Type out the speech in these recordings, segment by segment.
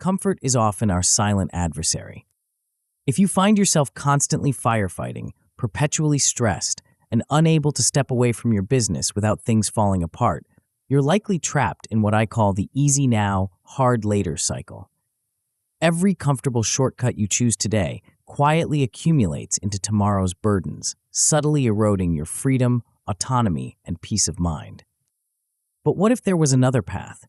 Comfort is often our silent adversary. If you find yourself constantly firefighting, perpetually stressed, and unable to step away from your business without things falling apart, you're likely trapped in what I call the easy now, hard later cycle. Every comfortable shortcut you choose today quietly accumulates into tomorrow's burdens, subtly eroding your freedom, autonomy, and peace of mind. But what if there was another path,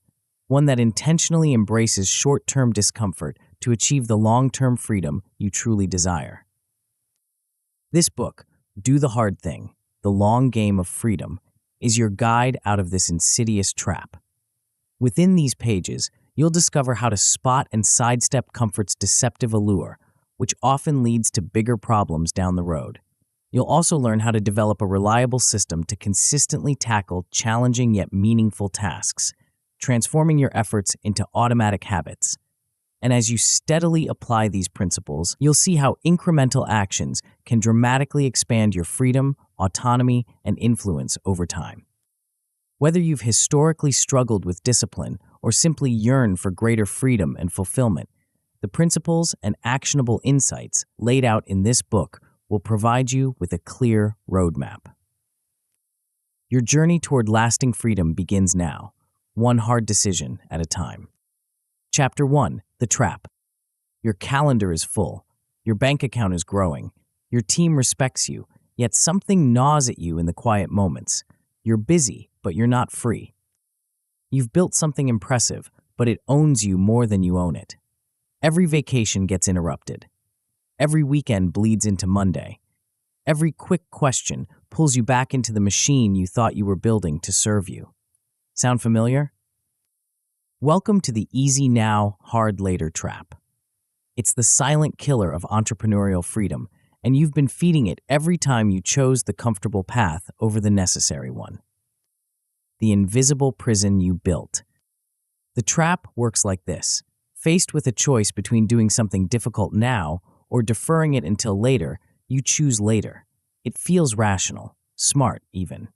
one that intentionally embraces short-term discomfort to achieve the long-term freedom you truly desire? This book, Do the Hard Thing, The Long Game of Freedom, is your guide out of this insidious trap. Within these pages, you'll discover how to spot and sidestep comfort's deceptive allure, which often leads to bigger problems down the road. You'll also learn how to develop a reliable system to consistently tackle challenging yet meaningful tasks, transforming your efforts into automatic habits. And as you steadily apply these principles, you'll see how incremental actions can dramatically expand your freedom, autonomy, and influence over time. Whether you've historically struggled with discipline or simply yearn for greater freedom and fulfillment, the principles and actionable insights laid out in this book will provide you with a clear roadmap. Your journey toward lasting freedom begins now, one hard decision at a time. Chapter 1. The Trap. Your calendar is full. Your bank account is growing. Your team respects you, yet something gnaws at you in the quiet moments. You're busy, but you're not free. You've built something impressive, but it owns you more than you own it. Every vacation gets interrupted. Every weekend bleeds into Monday. Every quick question pulls you back into the machine you thought you were building to serve you. Sound familiar? Welcome to the easy now, hard later trap. It's the silent killer of entrepreneurial freedom, and you've been feeding it every time you chose the comfortable path over the necessary one. The invisible prison you built. The trap works like this. Faced with a choice between doing something difficult now or deferring it until later, you choose later. It feels rational, smart even.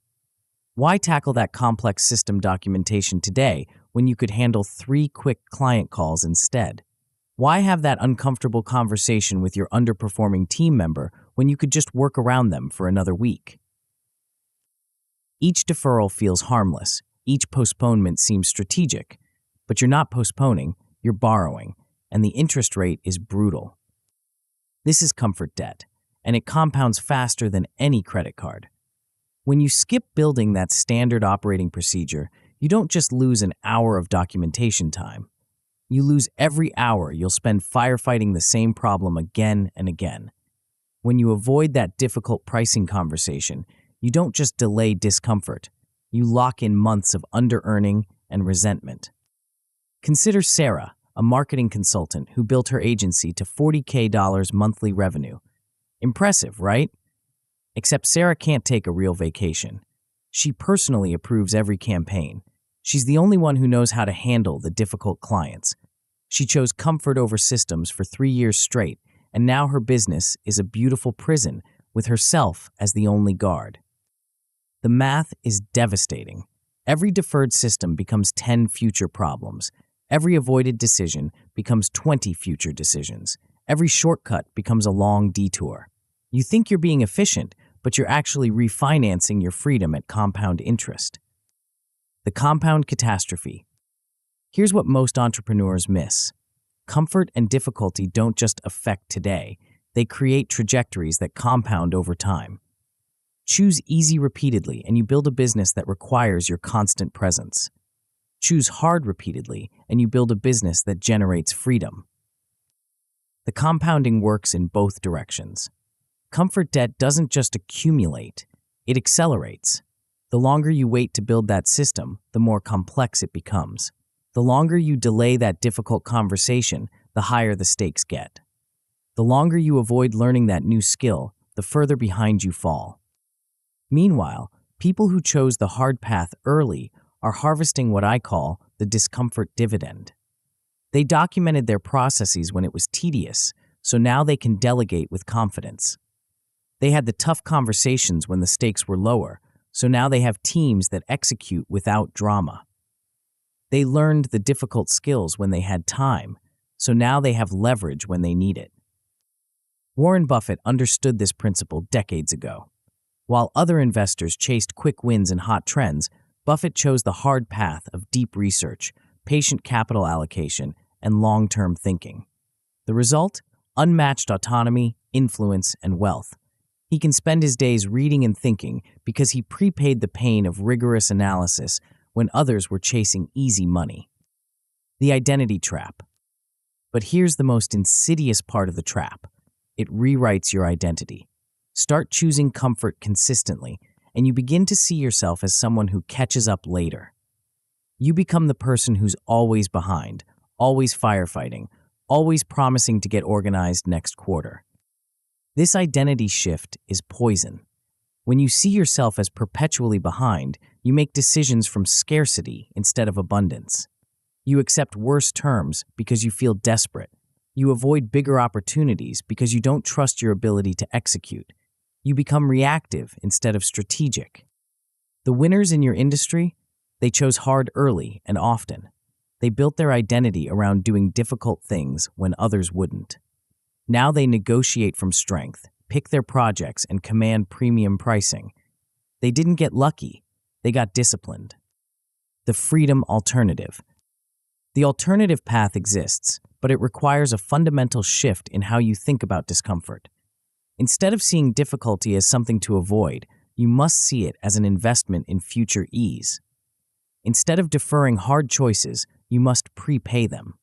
Why tackle that complex system documentation today when you could handle 3 quick client calls instead? Why have that uncomfortable conversation with your underperforming team member when you could just work around them for another week? Each deferral feels harmless. Each postponement seems strategic. But you're not postponing, you're borrowing, and the interest rate is brutal. This is comfort debt, and it compounds faster than any credit card. When you skip building that standard operating procedure, you don't just lose an hour of documentation time. You lose every hour you'll spend firefighting the same problem again and again. When you avoid that difficult pricing conversation, you don't just delay discomfort. You lock in months of under-earning and resentment. Consider Sarah, a marketing consultant who built her agency to $40K monthly revenue. Impressive, right? Except Sarah can't take a real vacation. She personally approves every campaign. She's the only one who knows how to handle the difficult clients. She chose comfort over systems for 3 years straight, and now her business is a beautiful prison with herself as the only guard. The math is devastating. Every deferred system becomes 10 future problems. Every avoided decision becomes 20 future decisions. Every shortcut becomes a long detour. You think you're being efficient, but you're actually refinancing your freedom at compound interest. The compound catastrophe. Here's what most entrepreneurs miss. Comfort and difficulty don't just affect today, they create trajectories that compound over time. Choose easy repeatedly, and you build a business that requires your constant presence. Choose hard repeatedly, and you build a business that generates freedom. The compounding works in both directions. Comfort debt doesn't just accumulate, it accelerates. The longer you wait to build that system, the more complex it becomes. The longer you delay that difficult conversation, the higher the stakes get. The longer you avoid learning that new skill, the further behind you fall. Meanwhile, people who chose the hard path early are harvesting what I call the discomfort dividend. They documented their processes when it was tedious, so now they can delegate with confidence. They had the tough conversations when the stakes were lower, so now they have teams that execute without drama. They learned the difficult skills when they had time, so now they have leverage when they need it. Warren Buffett understood this principle decades ago. While other investors chased quick wins and hot trends, Buffett chose the hard path of deep research, patient capital allocation, and long-term thinking. The result? Unmatched autonomy, influence, and wealth. He can spend his days reading and thinking because he prepaid the pain of rigorous analysis when others were chasing easy money. The identity trap. But here's the most insidious part of the trap. It rewrites your identity. Start choosing comfort consistently, and you begin to see yourself as someone who catches up later. You become the person who's always behind, always firefighting, always promising to get organized next quarter. This identity shift is poison. When you see yourself as perpetually behind, you make decisions from scarcity instead of abundance. You accept worse terms because you feel desperate. You avoid bigger opportunities because you don't trust your ability to execute. You become reactive instead of strategic. The winners in your industry, they chose hard early and often. They built their identity around doing difficult things when others wouldn't. Now they negotiate from strength, pick their projects, and command premium pricing. They didn't get lucky, they got disciplined. The freedom alternative. The alternative path exists, but it requires a fundamental shift in how you think about discomfort. Instead of seeing difficulty as something to avoid, you must see it as an investment in future ease. Instead of deferring hard choices, you must prepay them.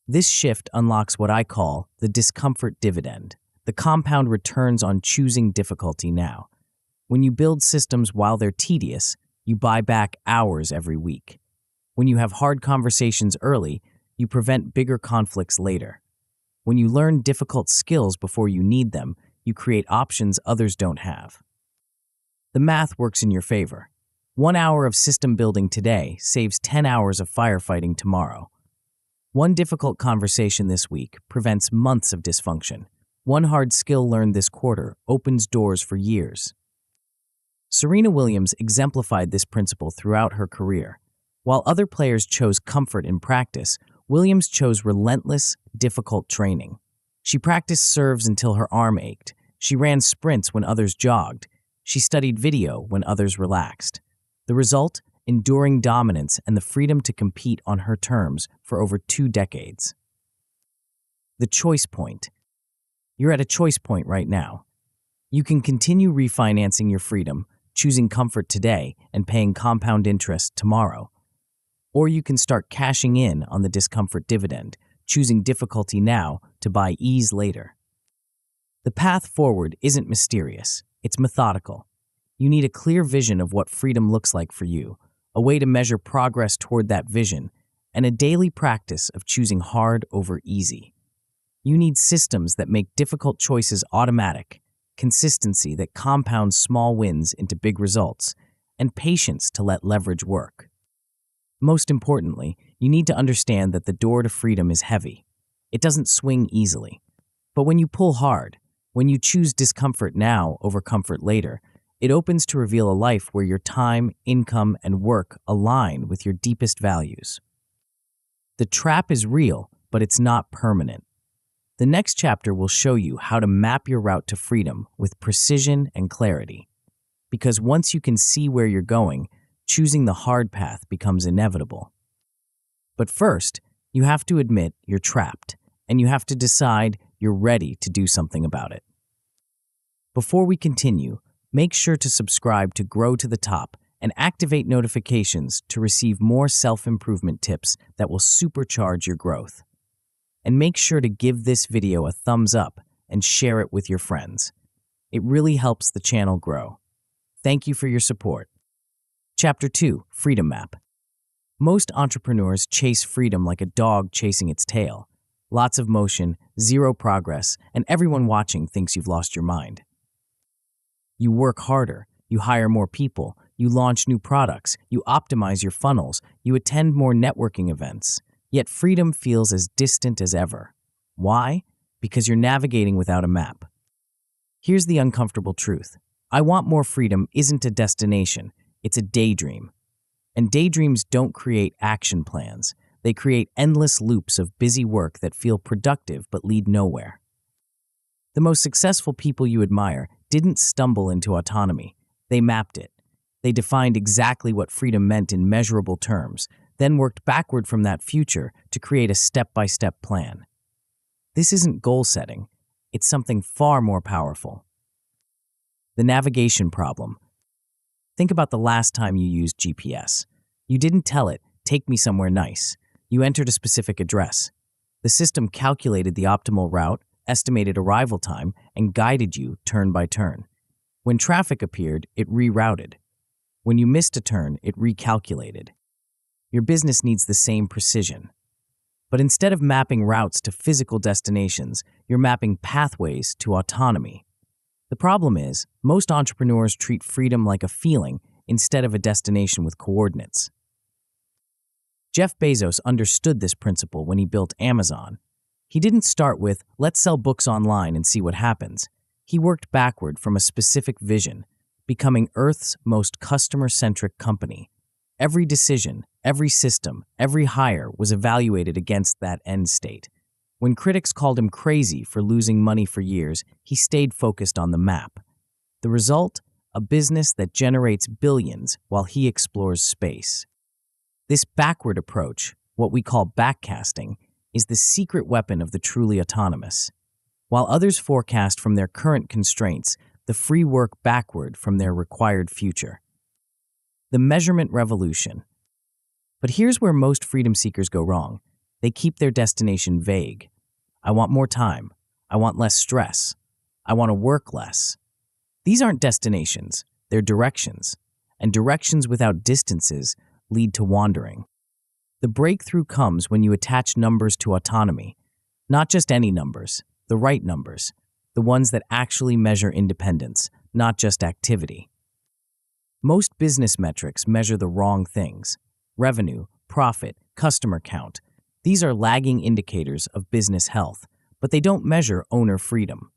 This shift unlocks what I call the discomfort dividend, the compound returns on choosing difficulty now. When you build systems while they're tedious, you buy back hours every week. When you have hard conversations early, you prevent bigger conflicts later. When you learn difficult skills before you need them, you create options others don't have. The math works in your favor. 1 hour of system building today saves 10 hours of firefighting tomorrow. One difficult conversation this week prevents months of dysfunction. One hard skill learned this quarter opens doors for years. Serena Williams exemplified this principle throughout her career. While other players chose comfort in practice, Williams chose relentless, difficult training. She practiced serves until her arm ached. She ran sprints when others jogged. She studied video when others relaxed. The result? Enduring dominance and the freedom to compete on her terms for over 2 decades. The choice point. You're at a choice point right now. You can continue refinancing your freedom, choosing comfort today and paying compound interest tomorrow. Or you can start cashing in on the discomfort dividend, choosing difficulty now to buy ease later. The path forward isn't mysterious, it's methodical. You need a clear vision of what freedom looks like for you, a way to measure progress toward that vision, and a daily practice of choosing hard over easy. You need systems that make difficult choices automatic, consistency that compounds small wins into big results, and patience to let leverage work. Most importantly, you need to understand that the door to freedom is heavy. It doesn't swing easily. But when you pull hard, when you choose discomfort now over comfort later, it opens to reveal a life where your time, income, and work align with your deepest values. The trap is real, but it's not permanent. The next chapter will show you how to map your route to freedom with precision and clarity. Because once you can see where you're going, choosing the hard path becomes inevitable. But first, you have to admit you're trapped, and you have to decide you're ready to do something about it. Before we continue, make sure to subscribe to Grow to the Top and activate notifications to receive more self-improvement tips that will supercharge your growth. And make sure to give this video a thumbs up and share it with your friends. It really helps the channel grow. Thank you for your support. Chapter 2, Freedom Map. Most entrepreneurs chase freedom like a dog chasing its tail. Lots of motion, zero progress, and everyone watching thinks you've lost your mind. You work harder, you hire more people, you launch new products, you optimize your funnels, you attend more networking events. Yet freedom feels as distant as ever. Why? Because you're navigating without a map. Here's the uncomfortable truth. I want more freedom isn't a destination, it's a daydream. And daydreams don't create action plans, They create endless loops of busy work that feel productive but lead nowhere. The most successful people you admire didn't stumble into autonomy. They mapped it. They defined exactly what freedom meant in measurable terms, then worked backward from that future to create a step-by-step plan. This isn't goal setting. It's something far more powerful. The navigation problem. Think about the last time you used GPS. You didn't tell it, "Take me somewhere nice." You entered a specific address. The system calculated the optimal route, estimated arrival time, and guided you turn by turn. When traffic appeared, it rerouted. When you missed a turn, it recalculated. Your business needs the same precision. But instead of mapping routes to physical destinations, you're mapping pathways to autonomy. The problem is, most entrepreneurs treat freedom like a feeling instead of a destination with coordinates. Jeff Bezos understood this principle when he built Amazon. He didn't start with, "Let's sell books online and see what happens." He worked backward from a specific vision, becoming Earth's most customer-centric company. Every decision, every system, every hire was evaluated against that end state. When critics called him crazy for losing money for years, he stayed focused on the map. The result? A business that generates billions while he explores space. This backward approach, what we call backcasting, is the secret weapon of the truly autonomous. While others forecast from their current constraints, the free work backward from their required future. The measurement revolution. But here's where most freedom seekers go wrong. They keep their destination vague. I want more time. I want less stress. I want to work less. These aren't destinations, they're directions. And directions without distances lead to wandering. The breakthrough comes when you attach numbers to autonomy. Not just any numbers, the right numbers. The ones that actually measure independence, not just activity. Most business metrics measure the wrong things. Revenue, profit, customer count. These are lagging indicators of business health, but they don't measure owner freedom.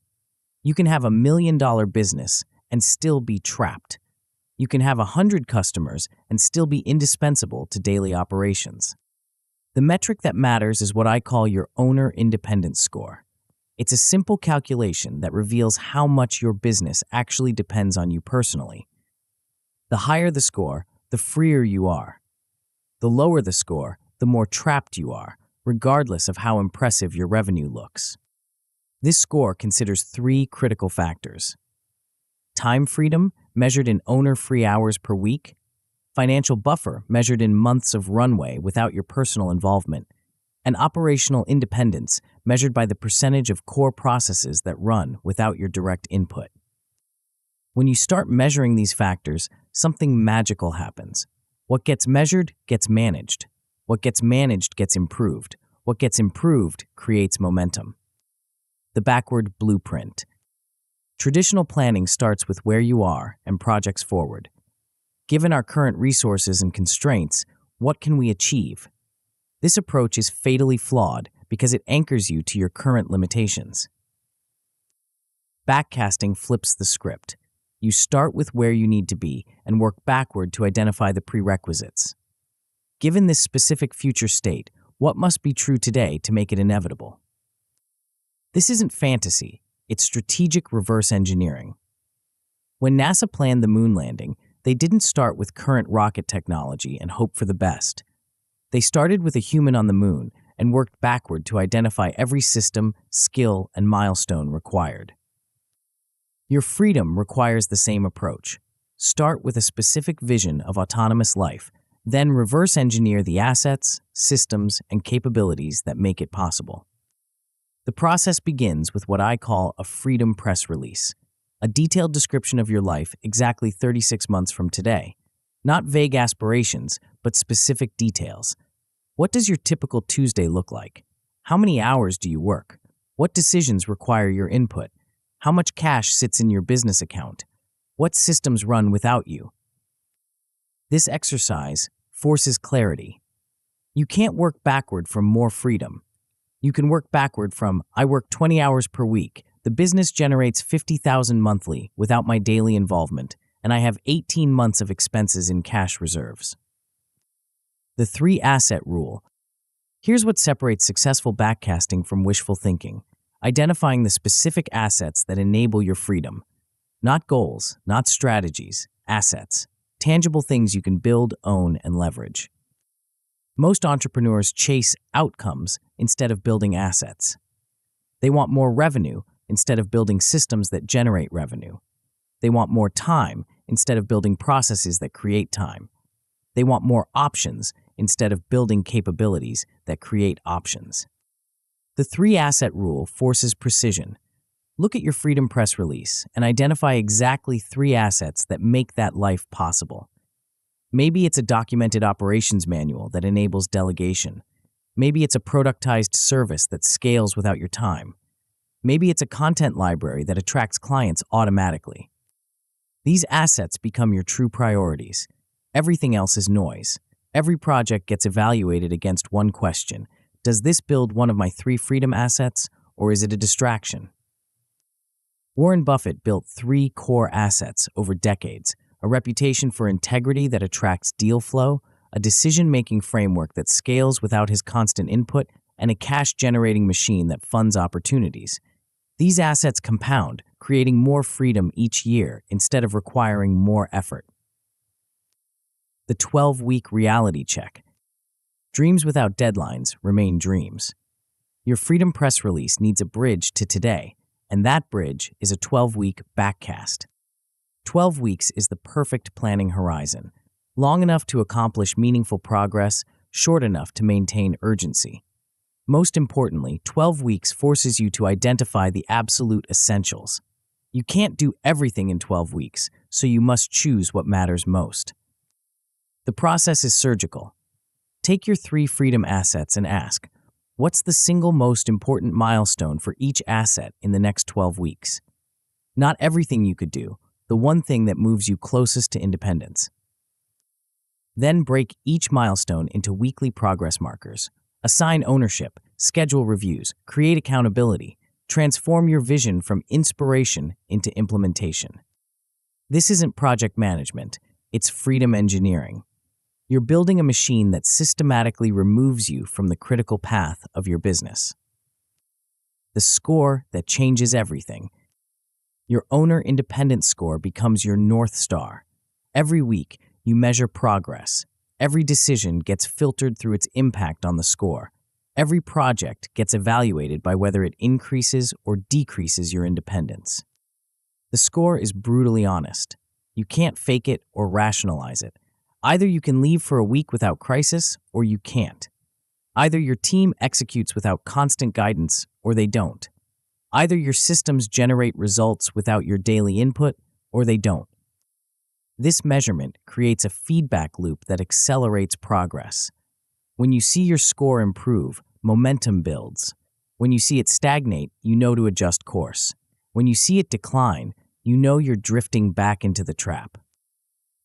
You can have $1 million business and still be trapped. You can have 100 customers and still be indispensable to daily operations. The metric that matters is what I call your owner independence score. It's a simple calculation that reveals how much your business actually depends on you personally. The higher the score, the freer you are. The lower the score, the more trapped you are, regardless of how impressive your revenue looks. This score considers 3 critical factors: time freedom, measured in owner-free hours per week; financial buffer, measured in months of runway without your personal involvement; and operational independence, measured by the percentage of core processes that run without your direct input. When you start measuring these factors, something magical happens. What gets measured gets managed. What gets managed gets improved. What gets improved creates momentum. The backward blueprint. Traditional planning starts with where you are and projects forward. Given our current resources and constraints, what can we achieve? This approach is fatally flawed because it anchors you to your current limitations. Backcasting flips the script. You start with where you need to be and work backward to identify the prerequisites. Given this specific future state, what must be true today to make it inevitable? This isn't fantasy, it's strategic reverse engineering. When NASA planned the moon landing, they didn't start with current rocket technology and hope for the best. They started with a human on the moon and worked backward to identify every system, skill, and milestone required. Your freedom requires the same approach. Start with a specific vision of autonomous life, then reverse engineer the assets, systems, and capabilities that make it possible. The process begins with what I call a freedom press release, a detailed description of your life exactly 36 months from today. Not vague aspirations, but specific details. What does your typical Tuesday look like? How many hours do you work? What decisions require your input? How much cash sits in your business account? What systems run without you? This exercise forces clarity. You can't work backward from more freedom. You can work backward from, I work 20 hours per week, the business generates $50,000 monthly without my daily involvement, and I have 18 months of expenses in cash reserves. The 3-asset rule. Here's what separates successful backcasting from wishful thinking: identifying the specific assets that enable your freedom. Not goals, not strategies, assets. Tangible things you can build, own, and leverage. Most entrepreneurs chase outcomes instead of building assets. They want more revenue instead of building systems that generate revenue. They want more time instead of building processes that create time. They want more options instead of building capabilities that create options. The 3-asset rule forces precision. Look at your Freedom Press release and identify exactly 3 assets that make that life possible. Maybe it's a documented operations manual that enables delegation. Maybe it's a productized service that scales without your time. Maybe it's a content library that attracts clients automatically. These assets become your true priorities. Everything else is noise. Every project gets evaluated against one question: does this build one of my 3 freedom assets, or is it a distraction? Warren Buffett built 3 core assets over decades: a reputation for integrity that attracts deal flow, a decision-making framework that scales without his constant input, and a cash-generating machine that funds opportunities. These assets compound, creating more freedom each year instead of requiring more effort. The 12-week reality check. Dreams without deadlines remain dreams. Your Freedom Press release needs a bridge to today, and that bridge is a 12-week backcast. 12 weeks is the perfect planning horizon, long enough to accomplish meaningful progress, short enough to maintain urgency. Most importantly, 12 weeks forces you to identify the absolute essentials. You can't do everything in 12 weeks, so you must choose what matters most. The process is surgical. Take your 3 freedom assets and ask, what's the single most important milestone for each asset in the next 12 weeks? Not everything you could do, the one thing that moves you closest to independence. Then break each milestone into weekly progress markers. Assign ownership, schedule reviews, create accountability, transform your vision from inspiration into implementation. This isn't project management, it's freedom engineering. You're building a machine that systematically removes you from the critical path of your business. The score that changes everything. Your owner independence score becomes your North Star. Every week, you measure progress. Every decision gets filtered through its impact on the score. Every project gets evaluated by whether it increases or decreases your independence. The score is brutally honest. You can't fake it or rationalize it. Either you can leave for a week without crisis, or you can't. Either your team executes without constant guidance, or they don't. Either your systems generate results without your daily input, or they don't. This measurement creates a feedback loop that accelerates progress. When you see your score improve, momentum builds. When you see it stagnate, you know to adjust course. When you see it decline, you know you're drifting back into the trap.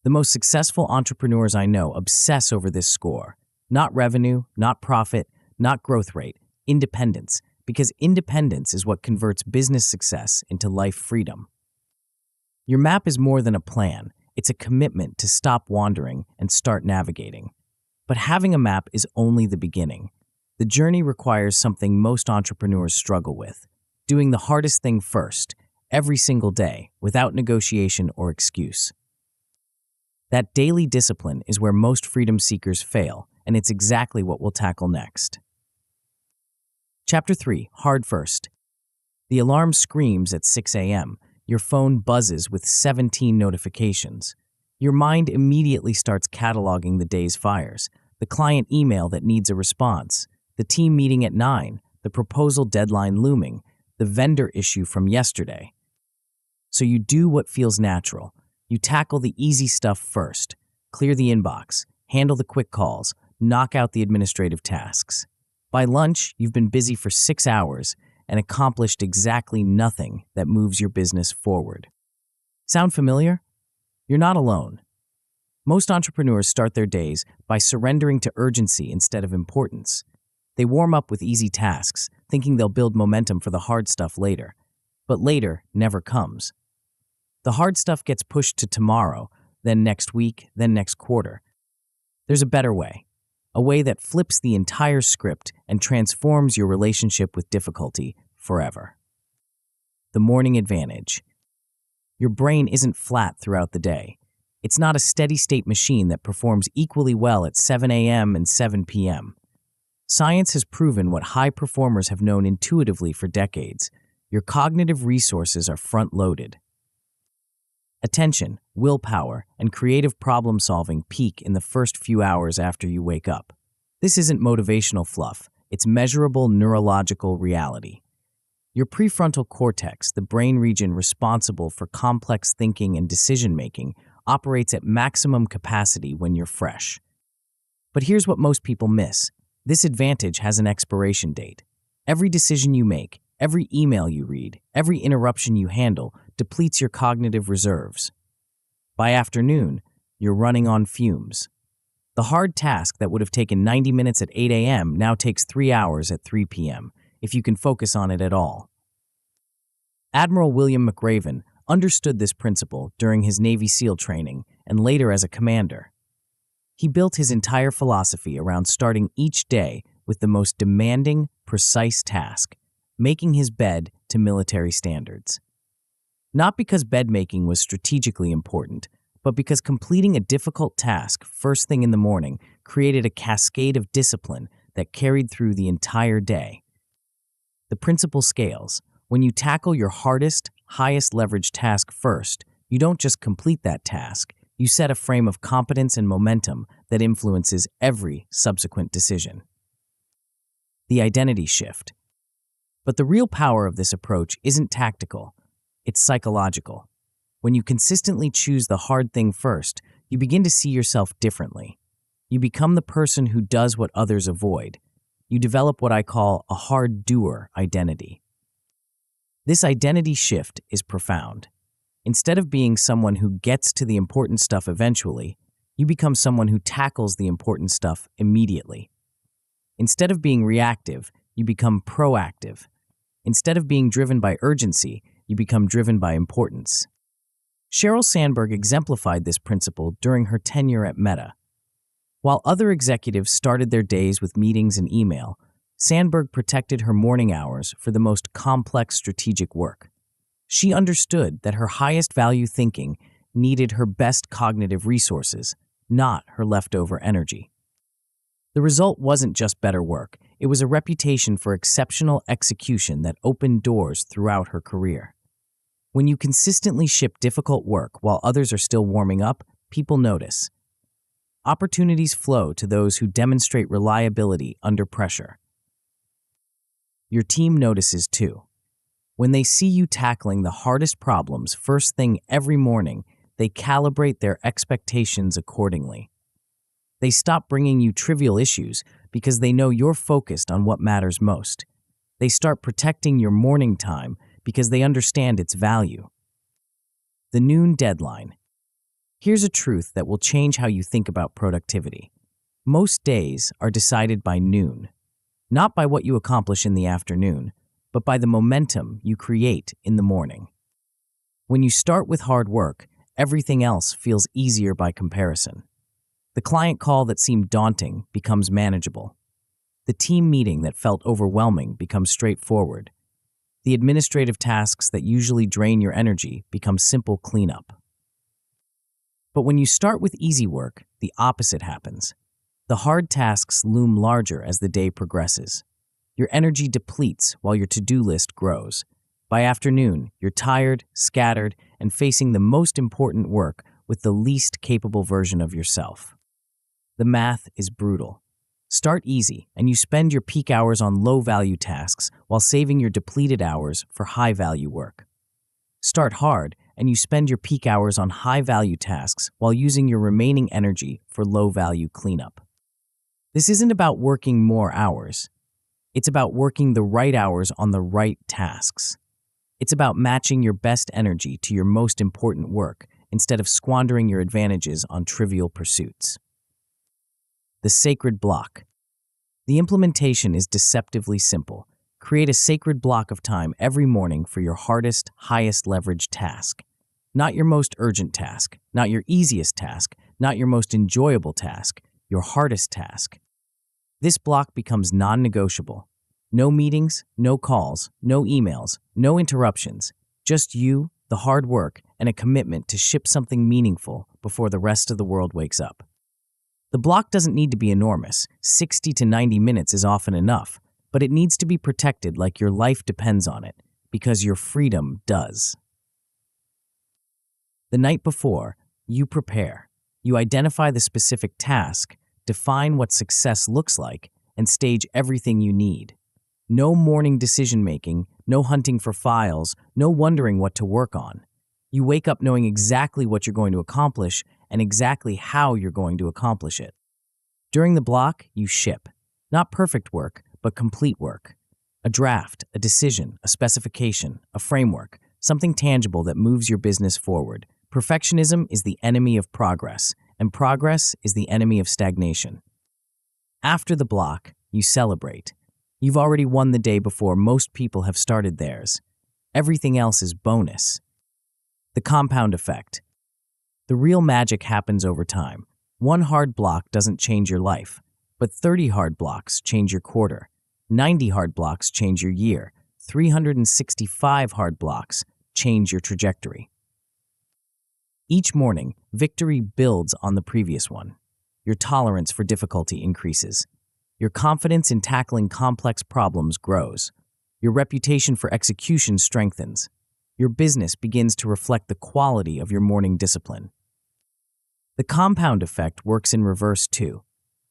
The most successful entrepreneurs I know obsess over this score. Not revenue, not profit, not growth rate, independence, because independence is what converts business success into life freedom. Your map is more than a plan. It's a commitment to stop wandering and start navigating. But having a map is only the beginning. The journey requires something most entrepreneurs struggle with: doing the hardest thing first, every single day, without negotiation or excuse. That daily discipline is where most freedom seekers fail, and it's exactly what we'll tackle next. Chapter 3, Hard First. The alarm screams at 6 a.m. Your phone buzzes with 17 notifications. Your mind immediately starts cataloging the day's fires: the client email that needs a response, the team meeting at 9, the proposal deadline looming, the vendor issue from yesterday. So you do what feels natural. You tackle the easy stuff first. Clear the inbox, handle the quick calls, knock out the administrative tasks. By lunch, you've been busy for 6 hours and accomplished exactly nothing that moves your business forward. Sound familiar? You're not alone. Most entrepreneurs start their days by surrendering to urgency instead of importance. They warm up with easy tasks, thinking they'll build momentum for the hard stuff later. But later never comes. The hard stuff gets pushed to tomorrow, then next week, then next quarter. There's a better way. a way that flips the entire script and transforms your relationship with difficulty forever. The morning advantage. Your brain isn't flat throughout the day. It's not a steady-state machine that performs equally well at 7 a.m. and 7 p.m. Science has proven what high performers have known intuitively for decades. Your cognitive resources are front-loaded. Attention, willpower, and creative problem-solving peak in the first few hours after you wake up. This isn't motivational fluff. It's measurable neurological reality. Your prefrontal cortex, the brain region responsible for complex thinking and decision-making, operates at maximum capacity when you're fresh. But here's what most people miss. This advantage has an expiration date. Every decision you make, every email you read, every interruption you handle depletes your cognitive reserves. By afternoon, you're running on fumes. The hard task that would have taken 90 minutes at 8 a.m. now takes 3 hours at 3 p.m., if you can focus on it at all. Admiral William McRaven understood this principle during his Navy SEAL training and later as a commander. He built his entire philosophy around starting each day with the most demanding, precise task, making his bed to military standards. Not because bed making was strategically important, but because completing a difficult task first thing in the morning created a cascade of discipline that carried through the entire day. The principle scales. When you tackle your hardest, highest leverage task first, you don't just complete that task, you set a frame of competence and momentum that influences every subsequent decision. The identity shift. But the real power of this approach isn't tactical, it's psychological. When you consistently choose the hard thing first, you begin to see yourself differently. You become the person who does what others avoid. You develop what I call a hard doer identity. This identity shift is profound. Instead of being someone who gets to the important stuff eventually, you become someone who tackles the important stuff immediately. Instead of being reactive, you become proactive. Instead of being driven by urgency, you become driven by importance. Sheryl Sandberg exemplified this principle during her tenure at Meta. While other executives started their days with meetings and email, Sandberg protected her morning hours for the most complex strategic work. She understood that her highest value thinking needed her best cognitive resources, not her leftover energy. The result wasn't just better work, it was a reputation for exceptional execution that opened doors throughout her career. When you consistently ship difficult work while others are still warming up, people notice. Opportunities flow to those who demonstrate reliability under pressure. Your team notices too. When they see you tackling the hardest problems first thing every morning, they calibrate their expectations accordingly. They stop bringing you trivial issues because they know you're focused on what matters most. They start protecting your morning time because they understand its value. The noon deadline. Here's a truth that will change how you think about productivity. Most days are decided by noon, not by what you accomplish in the afternoon, but by the momentum you create in the morning. When you start with hard work, everything else feels easier by comparison. The client call that seemed daunting becomes manageable. The team meeting that felt overwhelming becomes straightforward. The administrative tasks that usually drain your energy become simple cleanup. But when you start with easy work, the opposite happens. The hard tasks loom larger as the day progresses. Your energy depletes while your to-do list grows. By afternoon, you're tired, scattered, and facing the most important work with the least capable version of yourself. The math is brutal. Start easy, and you spend your peak hours on low-value tasks while saving your depleted hours for high-value work. Start hard, and you spend your peak hours on high-value tasks while using your remaining energy for low-value cleanup. This isn't about working more hours. It's about working the right hours on the right tasks. It's about matching your best energy to your most important work instead of squandering your advantages on trivial pursuits. The sacred block. The implementation is deceptively simple. Create a sacred block of time every morning for your hardest, highest leverage task. Not your most urgent task, not your easiest task, not your most enjoyable task, your hardest task. This block becomes non-negotiable. No meetings, no calls, no emails, no interruptions. Just you, the hard work, and a commitment to ship something meaningful before the rest of the world wakes up. The block doesn't need to be enormous. 60 to 90 minutes is often enough, but it needs to be protected like your life depends on it, because your freedom does. The night before, you prepare. You identify the specific task, define what success looks like, and stage everything you need. No morning decision-making, no hunting for files, no wondering what to work on. You wake up knowing exactly what you're going to accomplish and exactly how you're going to accomplish it. During the block, you ship. Not perfect work, but complete work. A draft, a decision, a specification, a framework, something tangible that moves your business forward. Perfectionism is the enemy of progress, and progress is the enemy of stagnation. After the block, you celebrate. You've already won the day before most people have started theirs. Everything else is bonus. The compound effect. The real magic happens over time. One hard block doesn't change your life, but 30 hard blocks change your quarter. 90 hard blocks change your year. 365 hard blocks change your trajectory. Each morning, victory builds on the previous one. Your tolerance for difficulty increases. Your confidence in tackling complex problems grows. Your reputation for execution strengthens. Your business begins to reflect the quality of your morning discipline. The compound effect works in reverse too.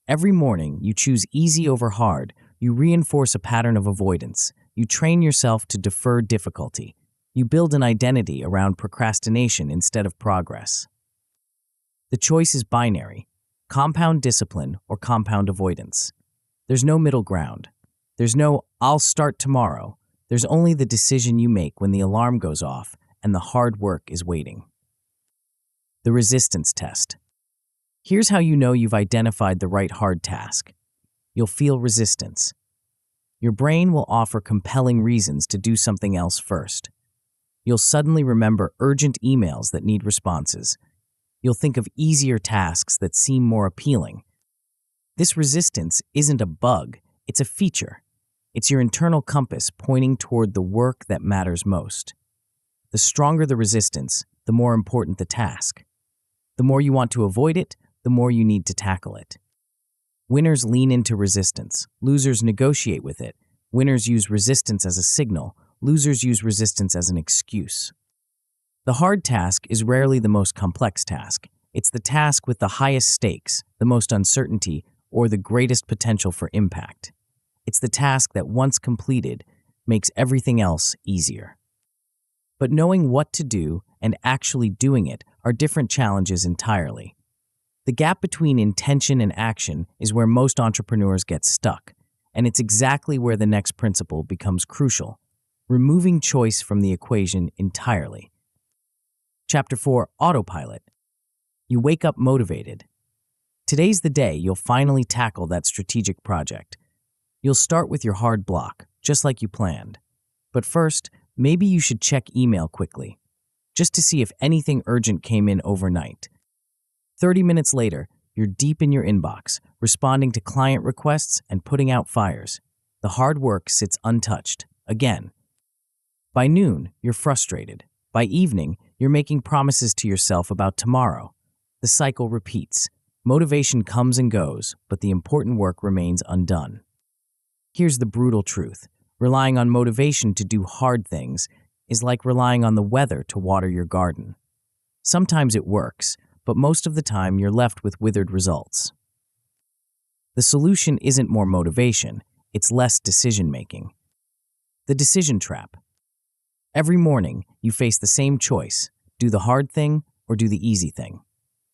Every morning, you choose easy over hard. You reinforce a pattern of avoidance. You train yourself to defer difficulty. You build an identity around procrastination instead of progress. The choice is binary: compound discipline or compound avoidance. There's no middle ground. There's no "I'll start tomorrow." There's only the decision you make when the alarm goes off and the hard work is waiting. The resistance test. Here's how you know you've identified the right hard task. You'll feel resistance. Your brain will offer compelling reasons to do something else first. You'll suddenly remember urgent emails that need responses. You'll think of easier tasks that seem more appealing. This resistance isn't a bug, it's a feature. It's your internal compass pointing toward the work that matters most. The stronger the resistance, the more important the task. The more you want to avoid it, the more you need to tackle it. Winners lean into resistance. Losers negotiate with it. Winners use resistance as a signal. Losers use resistance as an excuse. The hard task is rarely the most complex task. It's the task with the highest stakes, the most uncertainty, or the greatest potential for impact. It's the task that, once completed, makes everything else easier. But knowing what to do and actually doing it are different challenges entirely. The gap between intention and action is where most entrepreneurs get stuck, and it's exactly where the next principle becomes crucial: removing choice from the equation entirely. Chapter 4: Autopilot. You wake up motivated. Today's the day you'll finally tackle that strategic project. You'll start with your hard block, just like you planned. But first, maybe you should check email quickly, just to see if anything urgent came in overnight. 30 minutes later, you're deep in your inbox, responding to client requests and putting out fires. The hard work sits untouched, again. By noon, you're frustrated. By evening, you're making promises to yourself about tomorrow. The cycle repeats. Motivation comes and goes, but the important work remains undone. Here's the brutal truth. Relying on motivation to do hard things is like relying on the weather to water your garden. Sometimes it works, but most of the time you're left with withered results. The solution isn't more motivation, it's less decision-making. The decision trap. Every morning, you face the same choice: do the hard thing or do the easy thing.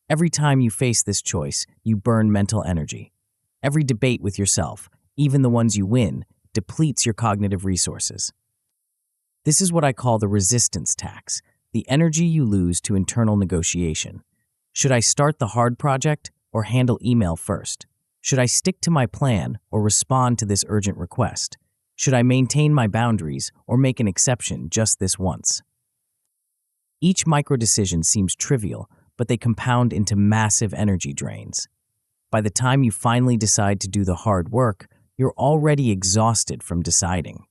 Every time you face this choice, you burn mental energy. Every debate with yourself, even the ones you win, depletes your cognitive resources. This is what I call the resistance tax, the energy you lose to internal negotiation. Should I start the hard project or handle email first? Should I stick to my plan or respond to this urgent request? Should I maintain my boundaries or make an exception just this once? Each micro-decision seems trivial, but they compound into massive energy drains. By the time you finally decide to do the hard work, you're already exhausted from deciding.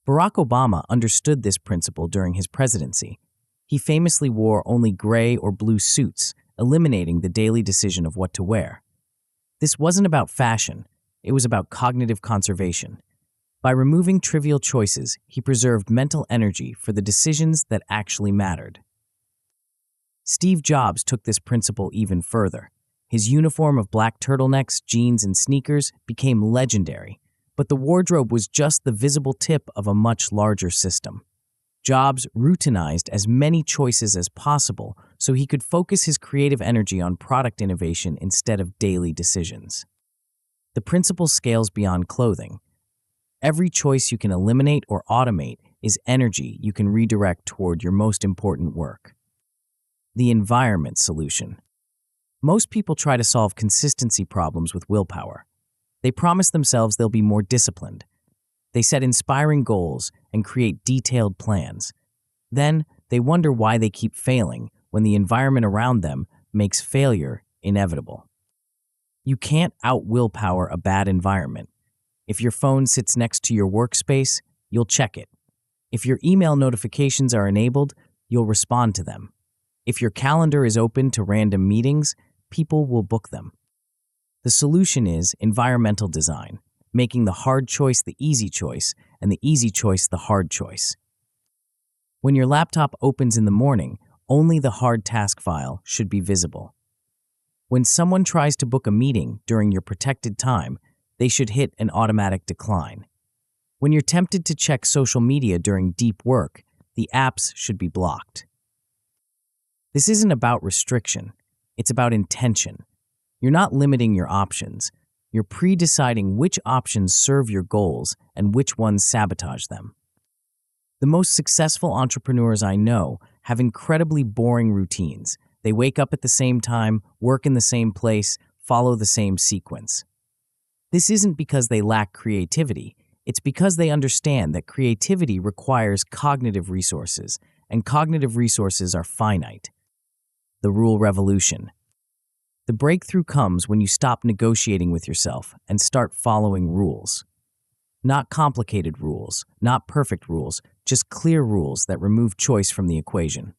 Barack Obama understood this principle during his presidency. He famously wore only gray or blue suits, eliminating the daily decision of what to wear. This wasn't about fashion, it was about cognitive conservation. By removing trivial choices, he preserved mental energy for the decisions that actually mattered. Steve Jobs took this principle even further. His uniform of black turtlenecks, jeans, and sneakers became legendary, but the wardrobe was just the visible tip of a much larger system. Jobs routinized as many choices as possible so he could focus his creative energy on product innovation instead of daily decisions. The principle scales beyond clothing. Every choice you can eliminate or automate is energy you can redirect toward your most important work. The environment solution. Most people try to solve consistency problems with willpower. They promise themselves they'll be more disciplined. They set inspiring goals and create detailed plans. Then, they wonder why they keep failing when the environment around them makes failure inevitable. You can't out-willpower a bad environment. If your phone sits next to your workspace, you'll check it. If your email notifications are enabled, you'll respond to them. If your calendar is open to random meetings, people will book them. The solution is environmental design, making the hard choice the easy choice and the easy choice the hard choice. When your laptop opens in the morning, only the hard task file should be visible. When someone tries to book a meeting during your protected time, they should hit an automatic decline. When you're tempted to check social media during deep work, the apps should be blocked. This isn't about restriction, it's about intention. You're not limiting your options. You're pre-deciding which options serve your goals and which ones sabotage them. The most successful entrepreneurs I know have incredibly boring routines. They wake up at the same time, work in the same place, follow the same sequence. This isn't because they lack creativity. It's because they understand that creativity requires cognitive resources, and cognitive resources are finite. The rule revolution. The breakthrough comes when you stop negotiating with yourself and start following rules. Not complicated rules, not perfect rules, just clear rules that remove choice from the equation.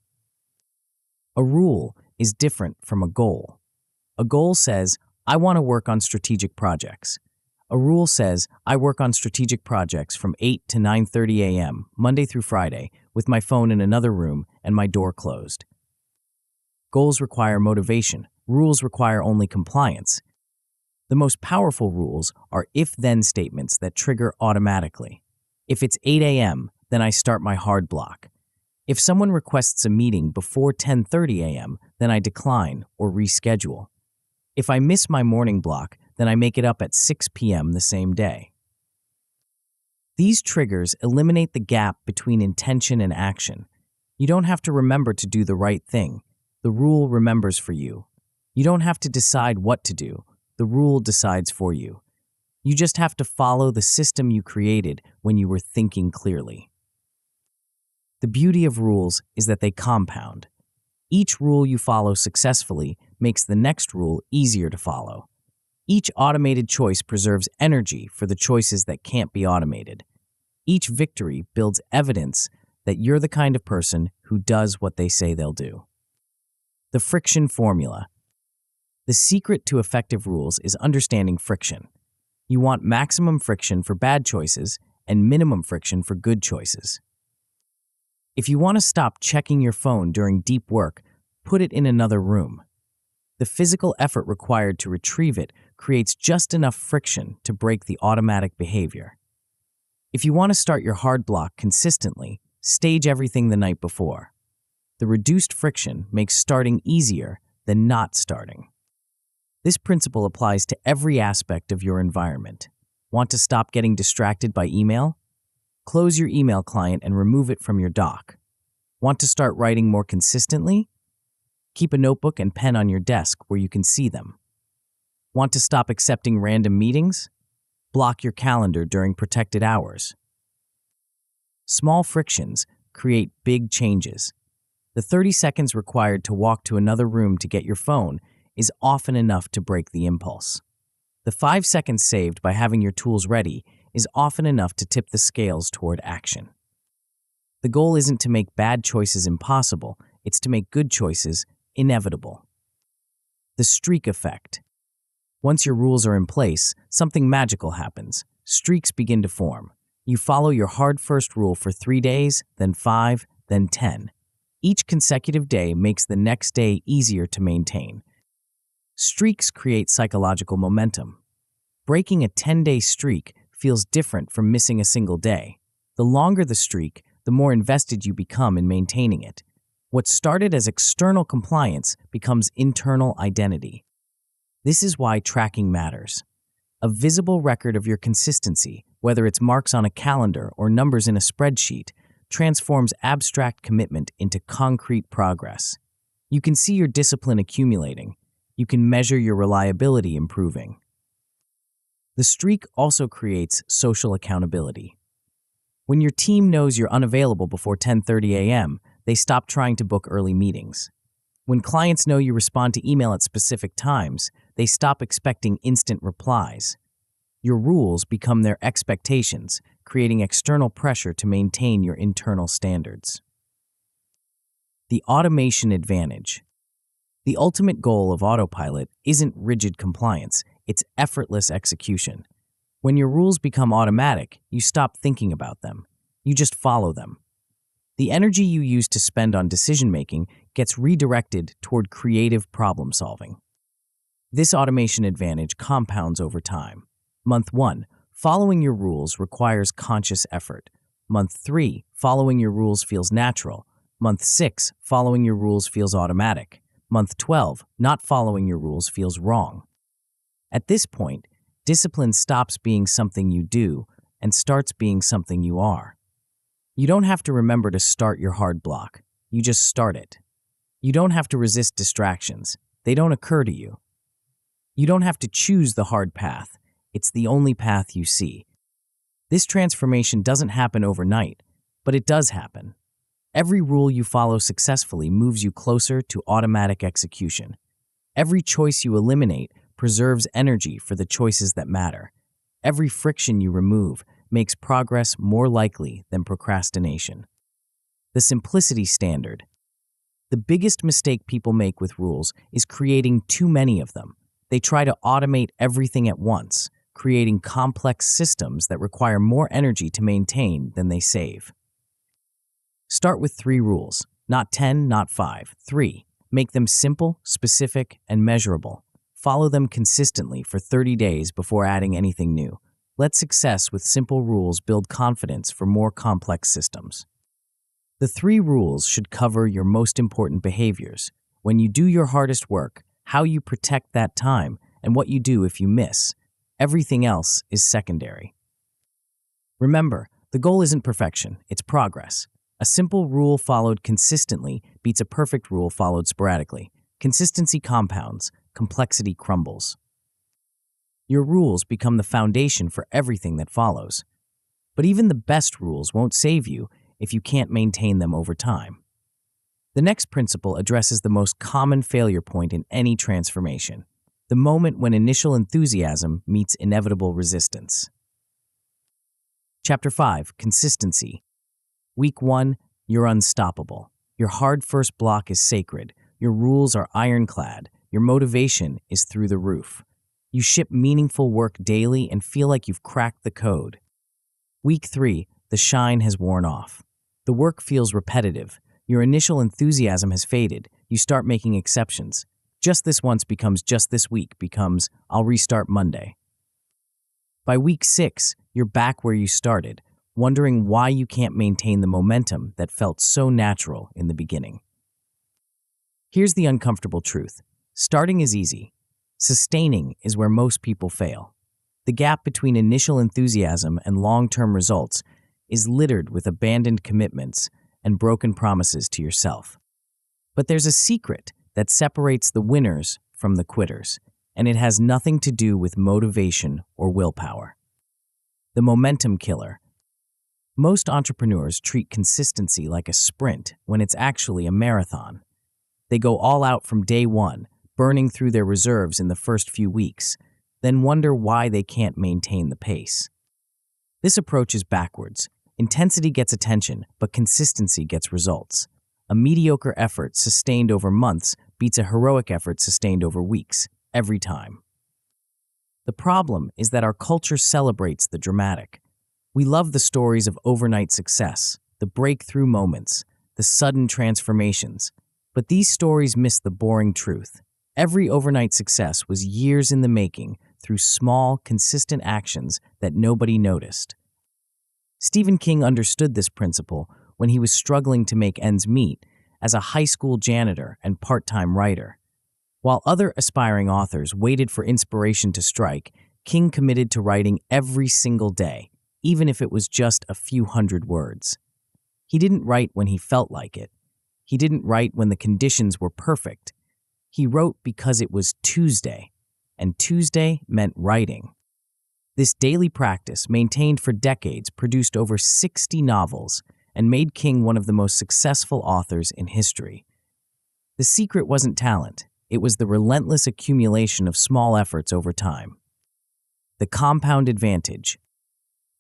A rule is different from a goal. A goal says, I want to work on strategic projects. A rule says, I work on strategic projects from 8 to 9:30 a.m., Monday through Friday, with my phone in another room and my door closed. Goals require motivation. Rules require only compliance. The most powerful rules are if-then statements that trigger automatically. If it's 8 a.m., then I start my hard block. If someone requests a meeting before 10:30 a.m., then I decline or reschedule. If I miss my morning block, then I make it up at 6 p.m. the same day. These triggers eliminate the gap between intention and action. You don't have to remember to do the right thing. The rule remembers for you. You don't have to decide what to do. The rule decides for you. You just have to follow the system you created when you were thinking clearly. The beauty of rules is that they compound. Each rule you follow successfully makes the next rule easier to follow. Each automated choice preserves energy for the choices that can't be automated. Each victory builds evidence that you're the kind of person who does what they say they'll do. The friction formula. The secret to effective rules is understanding friction. You want maximum friction for bad choices and minimum friction for good choices. If you want to stop checking your phone during deep work, put it in another room. The physical effort required to retrieve it creates just enough friction to break the automatic behavior. If you want to start your hard block consistently, stage everything the night before. The reduced friction makes starting easier than not starting. This principle applies to every aspect of your environment. Want to stop getting distracted by email? Close your email client and remove it from your dock. Want to start writing more consistently? Keep a notebook and pen on your desk where you can see them. Want to stop accepting random meetings? Block your calendar during protected hours. Small frictions create big changes. The 30 seconds required to walk to another room to get your phone is often enough to break the impulse. The 5 seconds saved by having your tools ready is often enough to tip the scales toward action. The goal isn't to make bad choices impossible, it's to make good choices inevitable. The streak effect. Once your rules are in place, something magical happens. Streaks begin to form. You follow your hard first rule for 3 days, then 5, then 10. Each consecutive day makes the next day easier to maintain. Streaks create psychological momentum. Breaking a 10-day streak feels different from missing a single day. The longer the streak, the more invested you become in maintaining it. What started as external compliance becomes internal identity. This is why tracking matters. A visible record of your consistency, whether it's marks on a calendar or numbers in a spreadsheet, transforms abstract commitment into concrete progress. You can see your discipline accumulating. You can measure your reliability improving. The streak also creates social accountability. When your team knows you're unavailable before 10:30 a.m., they stop trying to book early meetings. When clients know you respond to email at specific times, they stop expecting instant replies. Your rules become their expectations, creating external pressure to maintain your internal standards. The automation advantage. The ultimate goal of Autopilot isn't rigid compliance, it's effortless execution. When your rules become automatic, you stop thinking about them. You just follow them. The energy you use to spend on decision-making gets redirected toward creative problem-solving. This automation advantage compounds over time. Month 1, following your rules requires conscious effort. Month 3, following your rules feels natural. Month 6, following your rules feels automatic. Month 12, not following your rules feels wrong. At this point, discipline stops being something you do and starts being something you are. You don't have to remember to start your hard block. You just start it. You don't have to resist distractions. They don't occur to you. You don't have to choose the hard path. It's the only path you see. This transformation doesn't happen overnight, but it does happen. Every rule you follow successfully moves you closer to automatic execution. Every choice you eliminate preserves energy for the choices that matter. Every friction you remove makes progress more likely than procrastination. The simplicity standard. The biggest mistake people make with rules is creating too many of them. They try to automate everything at once, creating complex systems that require more energy to maintain than they save. Start with 3 rules, not 10, not 5, 3. Make them simple, specific, and measurable. Follow them consistently for 30 days before adding anything new. Let success with simple rules build confidence for more complex systems. The 3 rules should cover your most important behaviors: when you do your hardest work, how you protect that time, and what you do if you miss. Everything else is secondary. Remember, the goal isn't perfection, it's progress. A simple rule followed consistently beats a perfect rule followed sporadically. Consistency compounds, complexity crumbles. Your rules become the foundation for everything that follows. But even the best rules won't save you if you can't maintain them over time. The next principle addresses the most common failure point in any transformation: the moment when initial enthusiasm meets inevitable resistance. Chapter 5, Consistency. Week 1, you're unstoppable. Your hard first block is sacred. Your rules are ironclad. Your motivation is through the roof. You ship meaningful work daily and feel like you've cracked the code. Week 3, the shine has worn off. The work feels repetitive. Your initial enthusiasm has faded. You start making exceptions. Just this once becomes just this week becomes I'll restart Monday. By week 6, you're back where you started, wondering why you can't maintain the momentum that felt so natural in the beginning. Here's the uncomfortable truth. Starting is easy. Sustaining is where most people fail. The gap between initial enthusiasm and long-term results is littered with abandoned commitments and broken promises to yourself. But there's a secret that separates the winners from the quitters, and it has nothing to do with motivation or willpower. The momentum killer. Most entrepreneurs treat consistency like a sprint when it's actually a marathon. They go all out from day one, burning through their reserves in the first few weeks, then wonder why they can't maintain the pace. This approach is backwards. Intensity gets attention, but consistency gets results. A mediocre effort sustained over months beats a heroic effort sustained over weeks, every time. The problem is that our culture celebrates the dramatic. We love the stories of overnight success, the breakthrough moments, the sudden transformations. But these stories miss the boring truth. Every overnight success was years in the making through small, consistent actions that nobody noticed. Stephen King understood this principle when he was struggling to make ends meet as a high school janitor and part-time writer. While other aspiring authors waited for inspiration to strike, King committed to writing every single day, even if it was just a few hundred words. He didn't write when he felt like it. He didn't write when the conditions were perfect. He wrote because it was Tuesday, and Tuesday meant writing. This daily practice, maintained for decades, produced over 60 novels and made King one of the most successful authors in history. The secret wasn't talent. It was the relentless accumulation of small efforts over time. The compound advantage.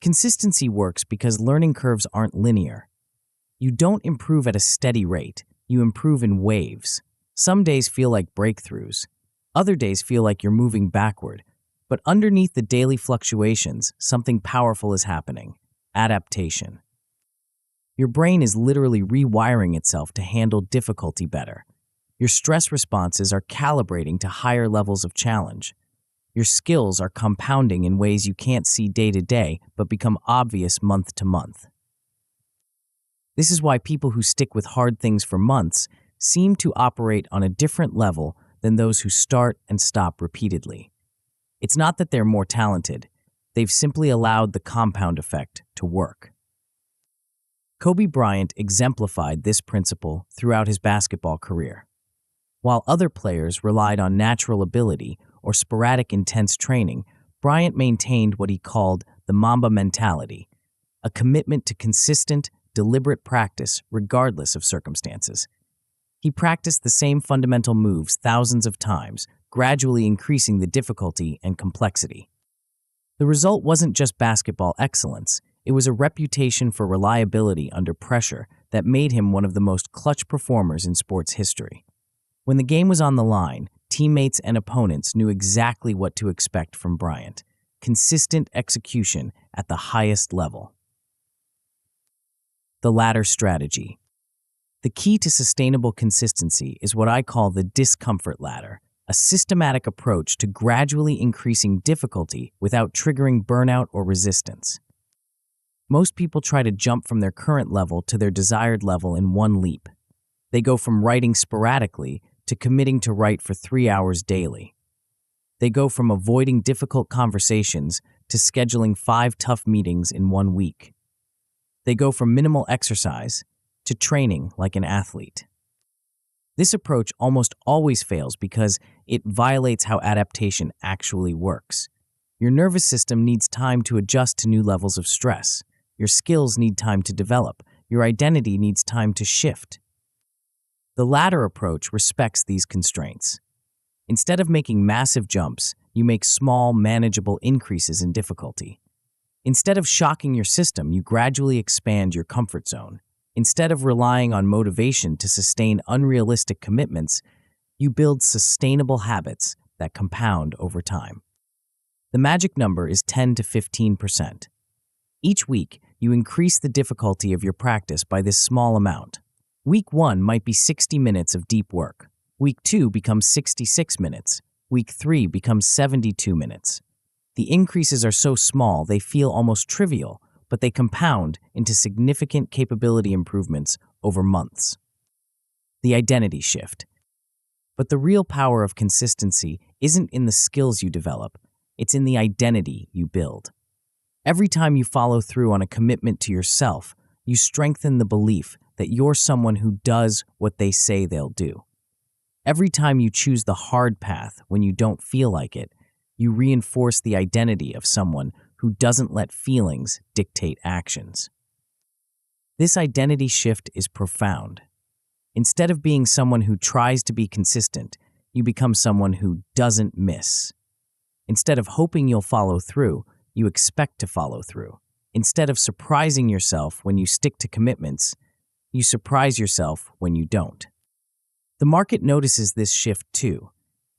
Consistency works because learning curves aren't linear. You don't improve at a steady rate. You improve in waves. Some days feel like breakthroughs. Other days feel like you're moving backward. But underneath the daily fluctuations, something powerful is happening. Adaptation. Your brain is literally rewiring itself to handle difficulty better. Your stress responses are calibrating to higher levels of challenge. Your skills are compounding in ways you can't see day to day, but become obvious month to month. This is why people who stick with hard things for months seem to operate on a different level than those who start and stop repeatedly. It's not that they're more talented. They've simply allowed the compound effect to work. Kobe Bryant exemplified this principle throughout his basketball career. While other players relied on natural ability or sporadic intense training, Bryant maintained what he called the Mamba mentality, a commitment to consistent, deliberate practice regardless of circumstances. He practiced the same fundamental moves thousands of times, gradually increasing the difficulty and complexity. The result wasn't just basketball excellence. It was a reputation for reliability under pressure that made him one of the most clutch performers in sports history. When the game was on the line, teammates and opponents knew exactly what to expect from Bryant: consistent execution at the highest level. The ladder strategy. The key to sustainable consistency is what I call the discomfort ladder, a systematic approach to gradually increasing difficulty without triggering burnout or resistance. Most people try to jump from their current level to their desired level in one leap. They go from writing sporadically to committing to write for 3 hours daily. They go from avoiding difficult conversations to scheduling 5 tough meetings in 1 week. They go from minimal exercise to training like an athlete. This approach almost always fails because it violates how adaptation actually works. Your nervous system needs time to adjust to new levels of stress. Your skills need time to develop. Your identity needs time to shift. The latter approach respects these constraints. Instead of making massive jumps, you make small, manageable increases in difficulty. Instead of shocking your system, you gradually expand your comfort zone. Instead of relying on motivation to sustain unrealistic commitments, you build sustainable habits that compound over time. The magic number is 10 to 15%. Each week, you increase the difficulty of your practice by this small amount. Week 1 might be 60 minutes of deep work. Week 2 becomes 66 minutes. Week 3 becomes 72 minutes. The increases are so small they feel almost trivial, but they compound into significant capability improvements over months. The identity shift. But the real power of consistency isn't in the skills you develop, it's in the identity you build. Every time you follow through on a commitment to yourself, you strengthen the belief that you're someone who does what they say they'll do. Every time you choose the hard path when you don't feel like it, you reinforce the identity of someone who doesn't let feelings dictate actions. This identity shift is profound. Instead of being someone who tries to be consistent, you become someone who doesn't miss. Instead of hoping you'll follow through, you expect to follow through. Instead of surprising yourself when you stick to commitments, you surprise yourself when you don't. The market notices this shift too.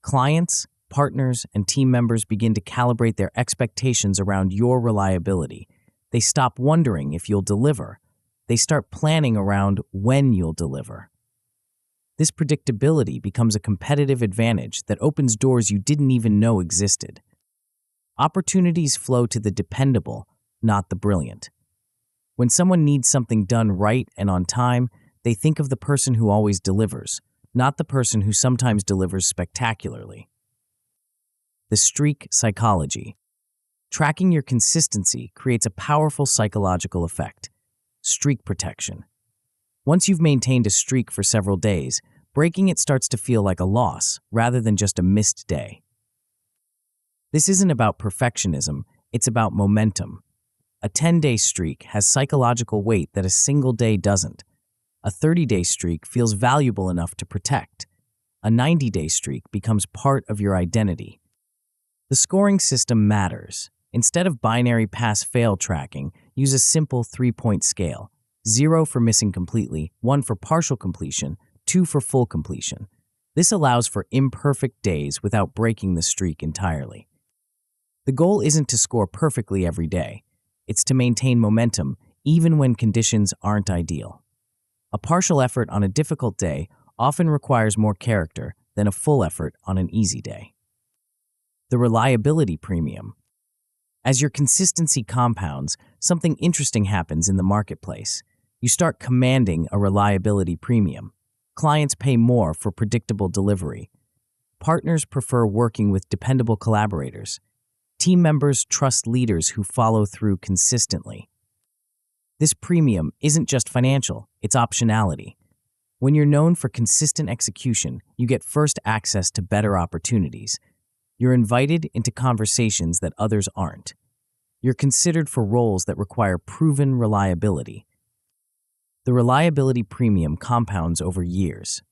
Clients, partners, and team members begin to calibrate their expectations around your reliability. They stop wondering if you'll deliver. They start planning around when you'll deliver. This predictability becomes a competitive advantage that opens doors you didn't even know existed. Opportunities flow to the dependable, not the brilliant. When someone needs something done right and on time, they think of the person who always delivers, not the person who sometimes delivers spectacularly. The streak psychology. Tracking your consistency creates a powerful psychological effect. Streak protection. Once you've maintained a streak for several days, breaking it starts to feel like a loss rather than just a missed day. This isn't about perfectionism, it's about momentum. A 10-day streak has psychological weight that a single day doesn't. A 30-day streak feels valuable enough to protect. A 90-day streak becomes part of your identity. The scoring system matters. Instead of binary pass-fail tracking, use a simple 3-point scale. 0 for missing completely, 1 for partial completion, 2 for full completion. This allows for imperfect days without breaking the streak entirely. The goal isn't to score perfectly every day. It's to maintain momentum even when conditions aren't ideal. A partial effort on a difficult day often requires more character than a full effort on an easy day. The reliability premium. As your consistency compounds, something interesting happens in the marketplace. You start commanding a reliability premium. Clients pay more for predictable delivery. Partners prefer working with dependable collaborators. Team members trust leaders who follow through consistently. This premium isn't just financial, it's optionality. When you're known for consistent execution, you get first access to better opportunities. You're invited into conversations that others aren't. You're considered for roles that require proven reliability. The reliability premium compounds over years.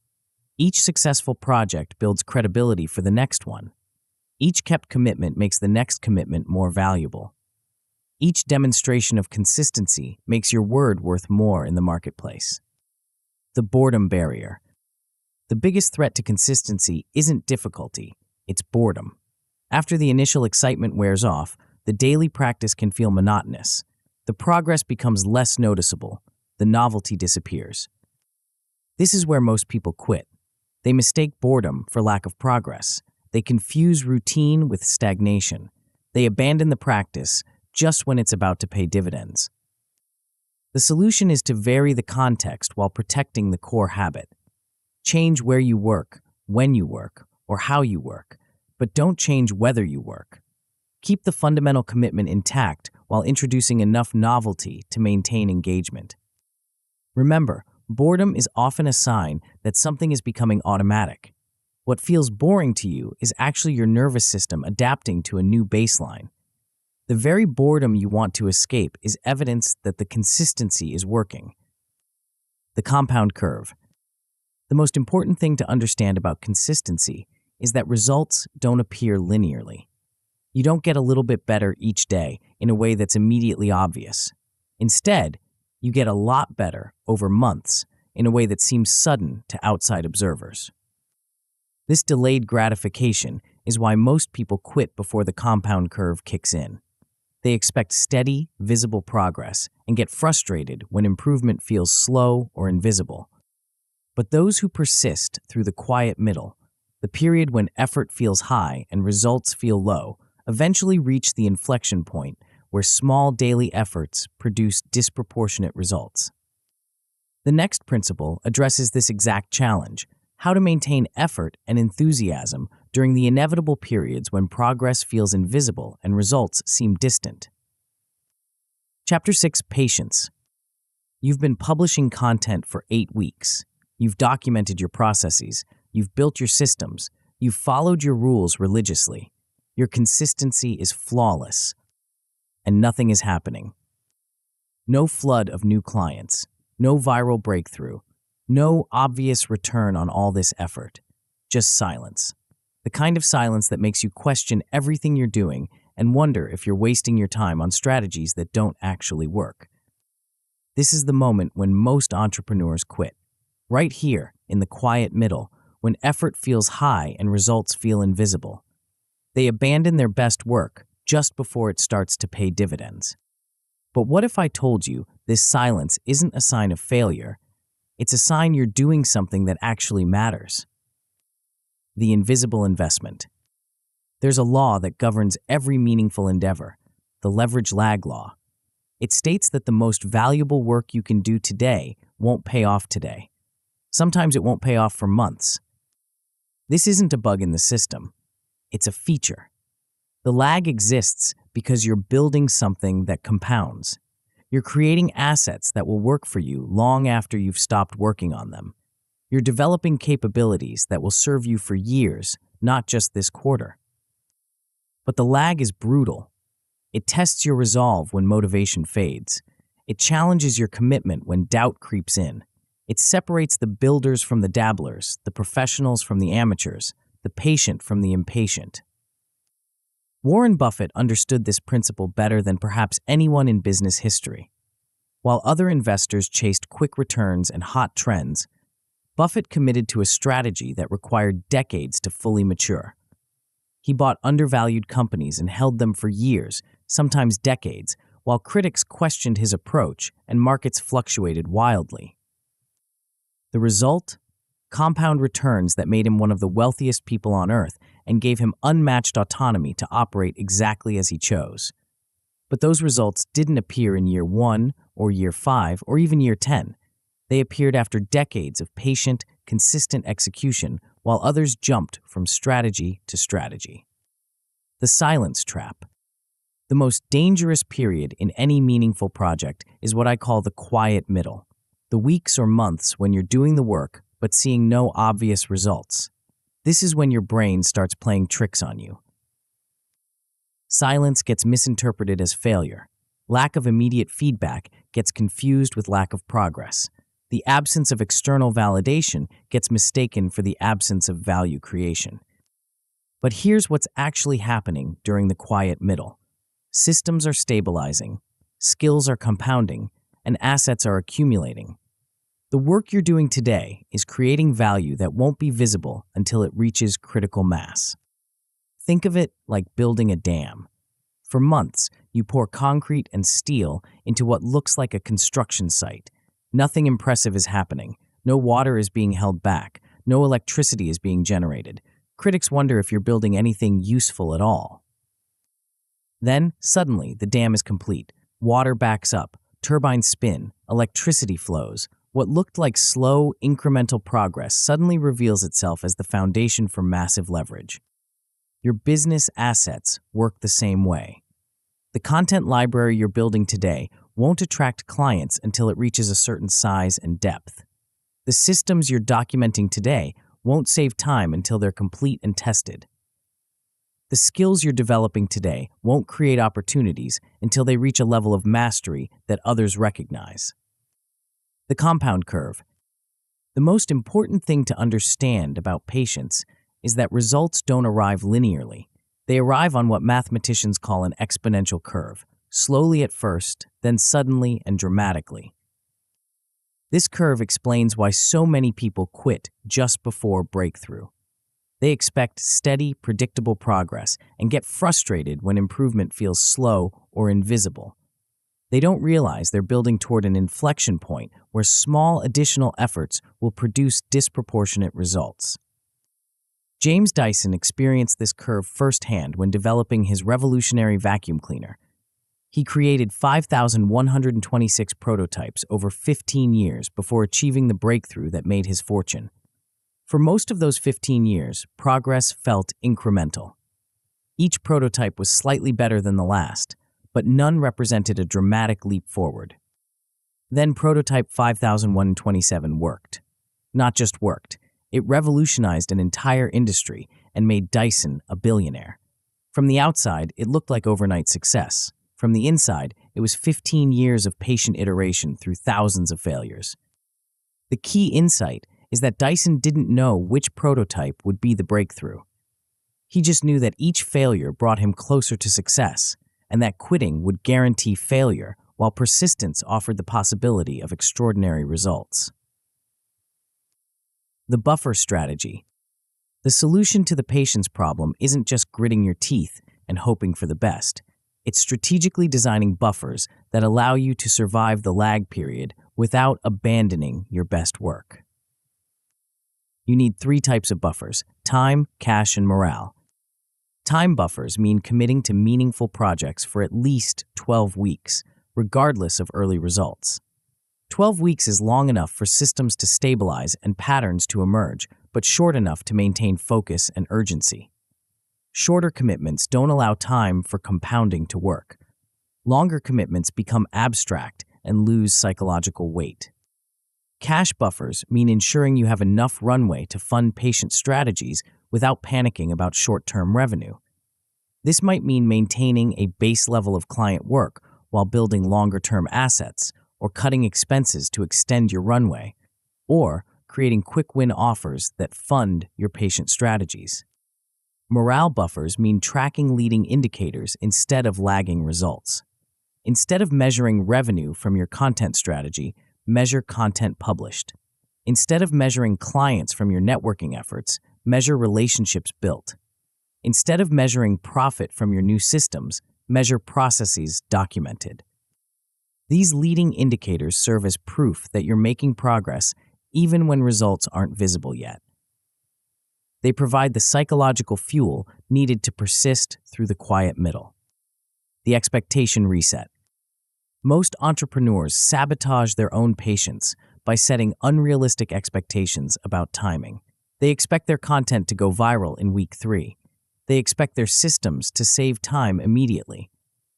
Each successful project builds credibility for the next one. Each kept commitment makes the next commitment more valuable. Each demonstration of consistency makes your word worth more in the marketplace. The boredom barrier. The biggest threat to consistency isn't difficulty, it's boredom. After the initial excitement wears off, the daily practice can feel monotonous. The progress becomes less noticeable. The novelty disappears. This is where most people quit. They mistake boredom for lack of progress. They confuse routine with stagnation. They abandon the practice just when it's about to pay dividends. The solution is to vary the context while protecting the core habit. Change where you work, when you work, or how you work, but don't change whether you work. Keep the fundamental commitment intact while introducing enough novelty to maintain engagement. Remember, boredom is often a sign that something is becoming automatic. What feels boring to you is actually your nervous system adapting to a new baseline. The very boredom you want to escape is evidence that the consistency is working. The compound curve. The most important thing to understand about consistency is that results don't appear linearly. You don't get a little bit better each day in a way that's immediately obvious. Instead, you get a lot better over months in a way that seems sudden to outside observers. This delayed gratification is why most people quit before the compound curve kicks in. They expect steady, visible progress and get frustrated when improvement feels slow or invisible. But those who persist through the quiet middle, the period when effort feels high and results feel low, eventually reach the inflection point where small daily efforts produce disproportionate results. The next principle addresses this exact challenge: how to maintain effort and enthusiasm during the inevitable periods when progress feels invisible and results seem distant. Chapter 6: Patience. You've been publishing content for 8 weeks. You've documented your processes. You've built your systems. You've followed your rules religiously. Your consistency is flawless, and nothing is happening. No flood of new clients, no viral breakthrough, no obvious return on all this effort. just silence. The kind of silence that makes you question everything you're doing and wonder if you're wasting your time on strategies that don't actually work. This is the moment when most entrepreneurs quit. Right here, in the quiet middle, when effort feels high and results feel invisible. They abandon their best work just before it starts to pay dividends. But what if I told you this silence isn't a sign of failure? It's a sign you're doing something that actually matters. The invisible investment. There's a law that governs every meaningful endeavor, the leverage lag law. It states that the most valuable work you can do today won't pay off today. Sometimes it won't pay off for months. This isn't a bug in the system. It's a feature. The lag exists because you're building something that compounds. You're creating assets that will work for you long after you've stopped working on them. You're developing capabilities that will serve you for years, not just this quarter. But the lag is brutal. It tests your resolve when motivation fades. It challenges your commitment when doubt creeps in. It separates the builders from the dabblers, the professionals from the amateurs, the patient from the impatient. Warren Buffett understood this principle better than perhaps anyone in business history. While other investors chased quick returns and hot trends, Buffett committed to a strategy that required decades to fully mature. He bought undervalued companies and held them for years, sometimes decades, while critics questioned his approach and markets fluctuated wildly. The result? Compound returns that made him one of the wealthiest people on earth and gave him unmatched autonomy to operate exactly as he chose. But those results didn't appear in year 1 or year 5 or even year 10. They appeared after decades of patient, consistent execution, while others jumped from strategy to strategy. The silence trap. The most dangerous period in any meaningful project is what I call the quiet middle. The weeks or months when you're doing the work but seeing no obvious results. This is when your brain starts playing tricks on you. Silence gets misinterpreted as failure. Lack of immediate feedback gets confused with lack of progress. The absence of external validation gets mistaken for the absence of value creation. But here's what's actually happening during the quiet middle. Systems are stabilizing, skills are compounding, and assets are accumulating. The work you're doing today is creating value that won't be visible until it reaches critical mass. Think of it like building a dam. For months, you pour concrete and steel into what looks like a construction site. Nothing impressive is happening. No water is being held back. No electricity is being generated. Critics wonder if you're building anything useful at all. Then, suddenly, the dam is complete. Water backs up. Turbines spin. Electricity flows. What looked like slow, incremental progress suddenly reveals itself as the foundation for massive leverage. Your business assets work the same way. The content library you're building today won't attract clients until it reaches a certain size and depth. The systems you're documenting today won't save time until they're complete and tested. The skills you're developing today won't create opportunities until they reach a level of mastery that others recognize. The compound curve. The most important thing to understand about patience is that results don't arrive linearly. They arrive on what mathematicians call an exponential curve, slowly at first, then suddenly and dramatically. This curve explains why so many people quit just before breakthrough. They expect steady, predictable progress and get frustrated when improvement feels slow or invisible. They don't realize they're building toward an inflection point where small additional efforts will produce disproportionate results. James Dyson experienced this curve firsthand when developing his revolutionary vacuum cleaner. He created 5,126 prototypes over 15 years before achieving the breakthrough that made his fortune. For most of those 15 years, progress felt incremental. Each prototype was slightly better than the last, but none represented a dramatic leap forward. Then prototype 5,127 worked. Not just worked, it revolutionized an entire industry and made Dyson a billionaire. From the outside, it looked like overnight success. From the inside, it was 15 years of patient iteration through thousands of failures. The key insight is that Dyson didn't know which prototype would be the breakthrough. He just knew that each failure brought him closer to success, and that quitting would guarantee failure, while persistence offered the possibility of extraordinary results. The buffer strategy. The solution to the patience problem isn't just gritting your teeth and hoping for the best. It's strategically designing buffers that allow you to survive the lag period without abandoning your best work. You need 3 types of buffers: time, cash, and morale. Time buffers mean committing to meaningful projects for at least 12 weeks, regardless of early results. 12 weeks is long enough for systems to stabilize and patterns to emerge, but short enough to maintain focus and urgency. Shorter commitments don't allow time for compounding to work. Longer commitments become abstract and lose psychological weight. Cash buffers mean ensuring you have enough runway to fund patient strategies without panicking about short-term revenue. This might mean maintaining a base level of client work while building longer-term assets, or cutting expenses to extend your runway, or creating quick-win offers that fund your patient strategies. Morale buffers mean tracking leading indicators instead of lagging results. Instead of measuring revenue from your content strategy, measure content published. Instead of measuring clients from your networking efforts, measure relationships built. Instead of measuring profit from your new systems, measure processes documented. These leading indicators serve as proof that you're making progress even when results aren't visible yet. They provide the psychological fuel needed to persist through the quiet middle. The expectation reset. Most entrepreneurs sabotage their own patience by setting unrealistic expectations about timing. They expect their content to go viral in week 3. They expect their systems to save time immediately.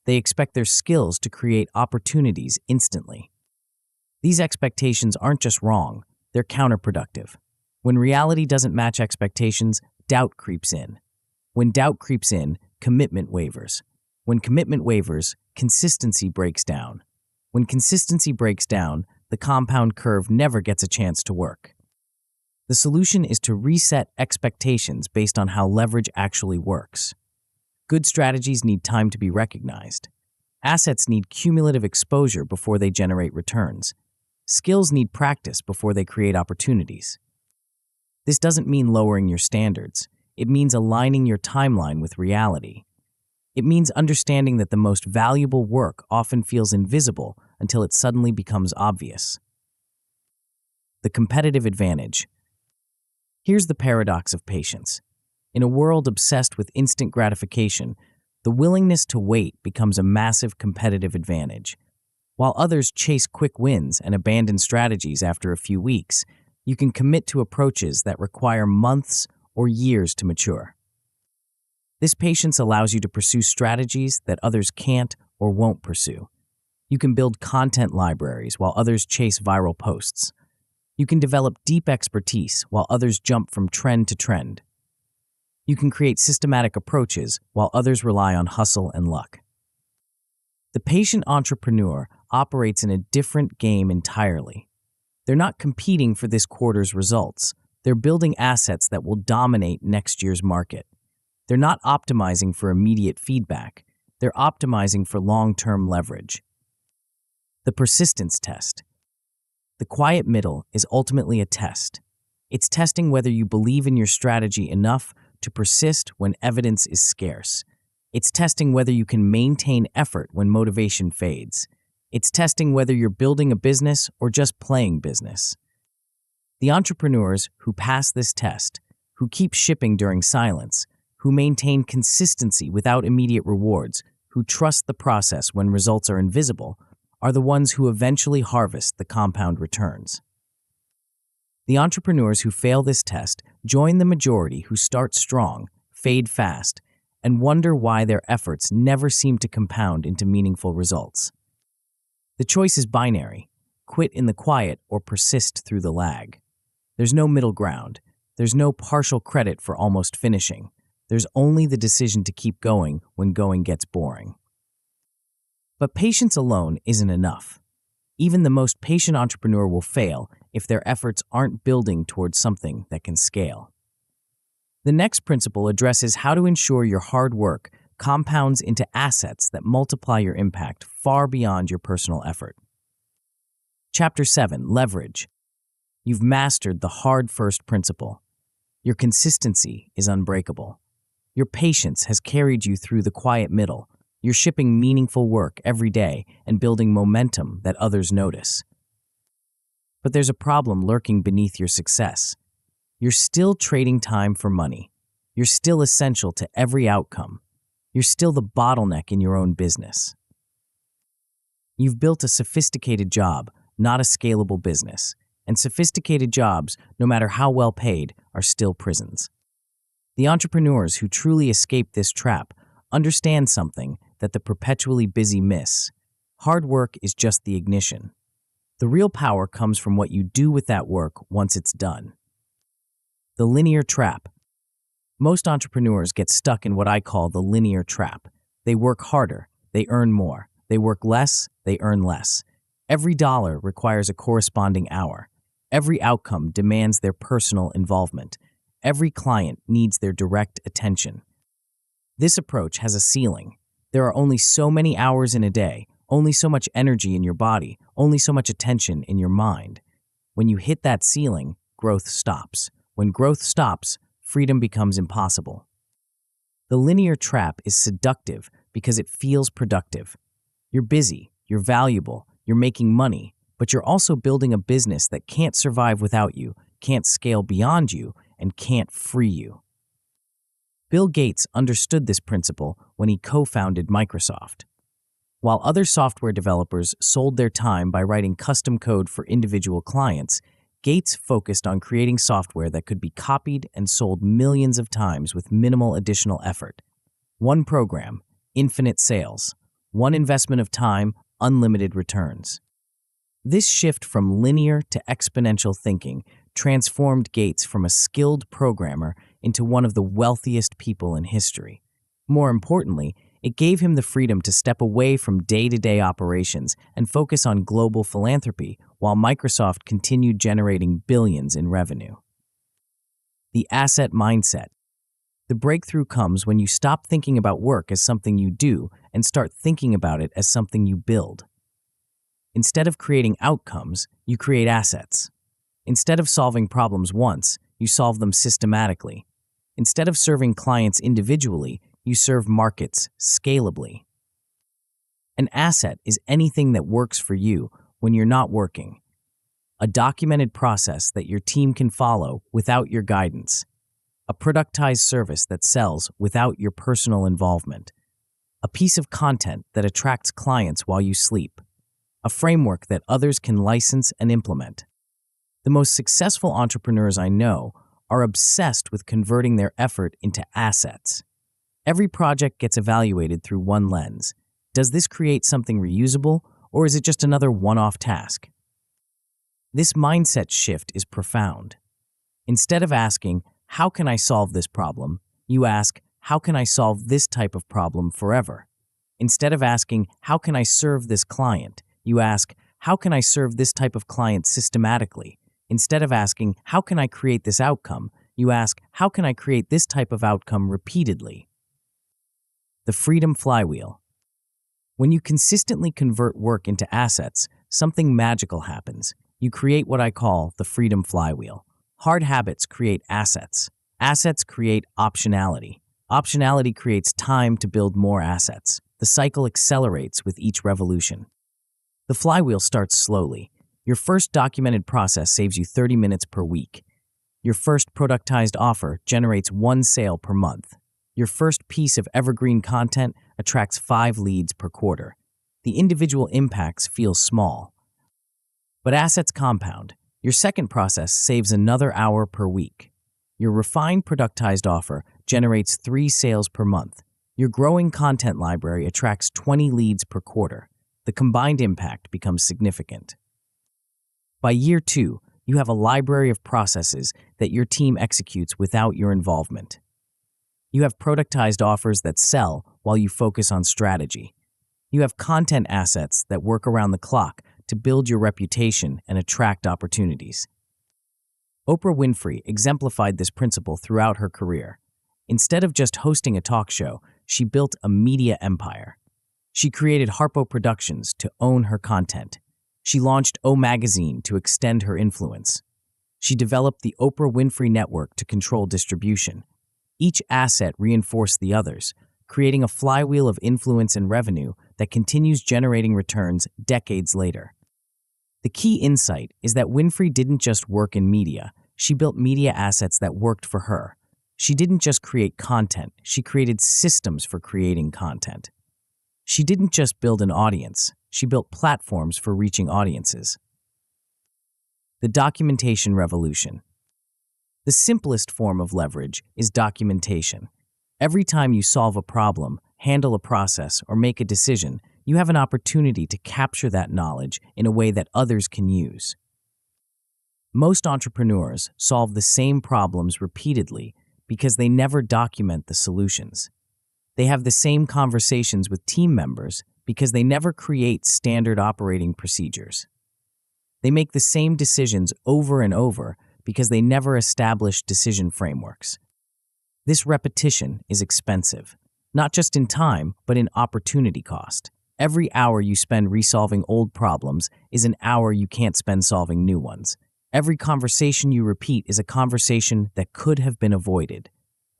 They expect their skills to create opportunities instantly. These expectations aren't just wrong, they're counterproductive. When reality doesn't match expectations, doubt creeps in. When doubt creeps in, commitment wavers. When commitment wavers, consistency breaks down. When consistency breaks down, the compound curve never gets a chance to work. The solution is to reset expectations based on how leverage actually works. Good strategies need time to be recognized. Assets need cumulative exposure before they generate returns. Skills need practice before they create opportunities. This doesn't mean lowering your standards. It means aligning your timeline with reality. It means understanding that the most valuable work often feels invisible until it suddenly becomes obvious. The competitive advantage. Here's the paradox of patience. In a world obsessed with instant gratification, the willingness to wait becomes a massive competitive advantage. While others chase quick wins and abandon strategies after a few weeks, you can commit to approaches that require months or years to mature. This patience allows you to pursue strategies that others can't or won't pursue. You can build content libraries while others chase viral posts. You can develop deep expertise while others jump from trend to trend. You can create systematic approaches while others rely on hustle and luck. The patient entrepreneur operates in a different game entirely. They're not competing for this quarter's results. They're building assets that will dominate next year's market. They're not optimizing for immediate feedback. They're optimizing for long-term leverage. The persistence test. The quiet middle is ultimately a test. It's testing whether you believe in your strategy enough to persist when evidence is scarce. It's testing whether you can maintain effort when motivation fades. It's testing whether you're building a business or just playing business. The entrepreneurs who pass this test, who keep shipping during silence, who maintain consistency without immediate rewards, who trust the process when results are invisible, are the ones who eventually harvest the compound returns. The entrepreneurs who fail this test join the majority who start strong, fade fast, and wonder why their efforts never seem to compound into meaningful results. The choice is binary: quit in the quiet or persist through the lag. There's no middle ground. There's no partial credit for almost finishing. There's only the decision to keep going when going gets boring. But patience alone isn't enough. Even the most patient entrepreneur will fail, if their efforts aren't building towards something that can scale. The next principle addresses how to ensure your hard work compounds into assets that multiply your impact far beyond your personal effort. Chapter 7, Leverage. You've mastered the hard first principle. Your consistency is unbreakable. Your patience has carried you through the quiet middle. You're shipping meaningful work every day and building momentum that others notice. But there's a problem lurking beneath your success. You're still trading time for money. You're still essential to every outcome. You're still the bottleneck in your own business. You've built a sophisticated job, not a scalable business. And sophisticated jobs, no matter how well paid, are still prisons. The entrepreneurs who truly escape this trap understand something that the perpetually busy miss. Hard work is just the ignition. The real power comes from what you do with that work once it's done. The linear trap. Most entrepreneurs get stuck in what I call the linear trap. They work harder, they earn more. They work less, they earn less. Every dollar requires a corresponding hour. Every outcome demands their personal involvement. Every client needs their direct attention. This approach has a ceiling. There are only so many hours in a day, only so much energy in your body, only so much attention in your mind. When you hit that ceiling, growth stops. When growth stops, freedom becomes impossible. The linear trap is seductive because it feels productive. You're busy, you're valuable, you're making money, but you're also building a business that can't survive without you, can't scale beyond you, and can't free you. Bill Gates understood this principle when he co-founded Microsoft. While other software developers sold their time by writing custom code for individual clients, Gates focused on creating software that could be copied and sold millions of times with minimal additional effort. One program, infinite sales. One investment of time, unlimited returns. This shift from linear to exponential thinking transformed Gates from a skilled programmer into one of the wealthiest people in history. More importantly, it gave him the freedom to step away from day-to-day operations and focus on global philanthropy while Microsoft continued generating billions in revenue. The asset mindset. The breakthrough comes when you stop thinking about work as something you do and start thinking about it as something you build. Instead of creating outcomes, you create assets. Instead of solving problems once, you solve them systematically. Instead of serving clients individually, you serve markets scalably. An asset is anything that works for you when you're not working. A documented process that your team can follow without your guidance. A productized service that sells without your personal involvement. A piece of content that attracts clients while you sleep. A framework that others can license and implement. The most successful entrepreneurs I know are obsessed with converting their effort into assets. Every project gets evaluated through one lens. Does this create something reusable, or is it just another one-off task? This mindset shift is profound. Instead of asking, how can I solve this problem? You ask, how can I solve this type of problem forever? Instead of asking, how can I serve this client? You ask, how can I serve this type of client systematically? Instead of asking, how can I create this outcome? You ask, how can I create this type of outcome repeatedly? The freedom flywheel. When you consistently convert work into assets, something magical happens. You create what I call the freedom flywheel. Hard habits create assets. Assets create optionality. Optionality creates time to build more assets. The cycle accelerates with each revolution. The flywheel starts slowly. Your first documented process saves you 30 minutes per week. Your first productized offer generates 1 sale per month. Your first piece of evergreen content attracts 5 leads per quarter. The individual impacts feel small, but assets compound. Your second process saves another hour per week. Your refined productized offer generates 3 sales per month. Your growing content library attracts 20 leads per quarter. The combined impact becomes significant. By year 2, you have a library of processes that your team executes without your involvement. You have productized offers that sell while you focus on strategy. You have content assets that work around the clock to build your reputation and attract opportunities. Oprah Winfrey exemplified this principle throughout her career. Instead of just hosting a talk show, she built a media empire. She created Harpo Productions to own her content. She launched O Magazine to extend her influence. She developed the Oprah Winfrey Network to control distribution. Each asset reinforced the others, creating a flywheel of influence and revenue that continues generating returns decades later. The key insight is that Winfrey didn't just work in media, she built media assets that worked for her. She didn't just create content, she created systems for creating content. She didn't just build an audience, she built platforms for reaching audiences. The documentation revolution. The simplest form of leverage is documentation. Every time you solve a problem, handle a process, or make a decision, you have an opportunity to capture that knowledge in a way that others can use. Most entrepreneurs solve the same problems repeatedly because they never document the solutions. They have the same conversations with team members because they never create standard operating procedures. They make the same decisions over and over because they never establish decision frameworks. This repetition is expensive, not just in time, but in opportunity cost. Every hour you spend resolving old problems is an hour you can't spend solving new ones. Every conversation you repeat is a conversation that could have been avoided.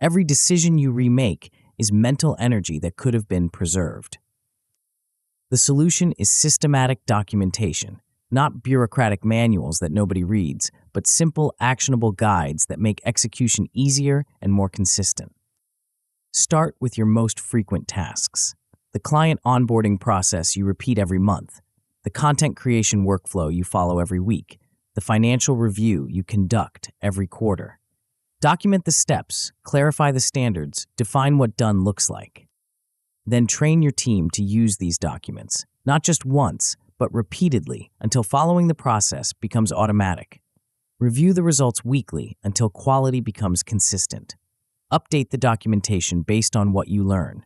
Every decision you remake is mental energy that could have been preserved. The solution is systematic documentation, not bureaucratic manuals that nobody reads, but simple, actionable guides that make execution easier and more consistent. Start with your most frequent tasks. The client onboarding process you repeat every month, the content creation workflow you follow every week, the financial review you conduct every quarter. Document the steps, clarify the standards, define what done looks like. Then train your team to use these documents, not just once, but repeatedly until following the process becomes automatic. Review the results weekly until quality becomes consistent. Update the documentation based on what you learn.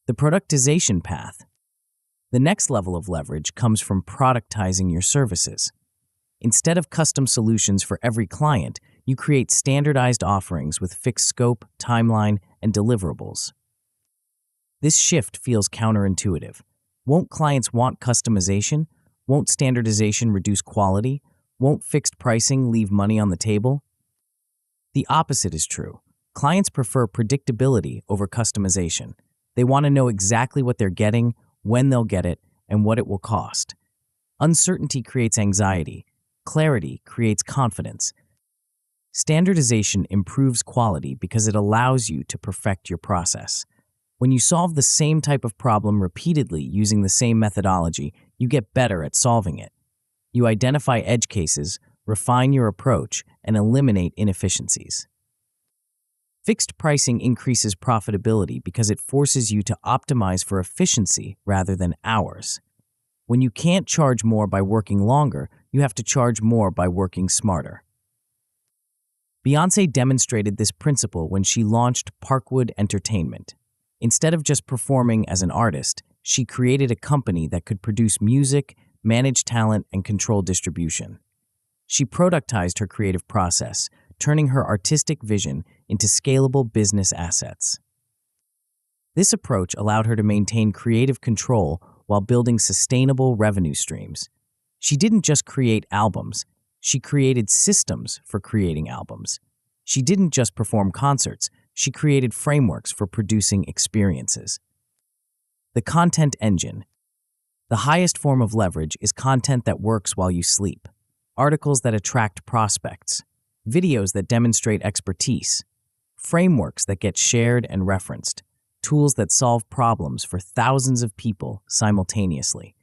The productization path. The next level of leverage comes from productizing your services. Instead of custom solutions for every client, you create standardized offerings with fixed scope, timeline, and deliverables. This shift feels counterintuitive. Won't clients want customization? Won't standardization reduce quality? Won't fixed pricing leave money on the table? The opposite is true. Clients prefer predictability over customization. They want to know exactly what they're getting, when they'll get it, and what it will cost. Uncertainty creates anxiety. Clarity creates confidence. Standardization improves quality because it allows you to perfect your process. When you solve the same type of problem repeatedly using the same methodology, you get better at solving it. You identify edge cases, refine your approach, and eliminate inefficiencies. Fixed pricing increases profitability because it forces you to optimize for efficiency rather than hours. When you can't charge more by working longer, you have to charge more by working smarter. Beyoncé demonstrated this principle when she launched Parkwood Entertainment. Instead of just performing as an artist, she created a company that could produce music, manage talent, and control distribution. She productized her creative process, turning her artistic vision into scalable business assets. This approach allowed her to maintain creative control while building sustainable revenue streams. She didn't just create albums, she created systems for creating albums. She didn't just perform concerts, she created frameworks for producing experiences. The content engine. The highest form of leverage is content that works while you sleep. Articles that attract prospects, videos that demonstrate expertise, frameworks that get shared and referenced, tools that solve problems for thousands of people simultaneously.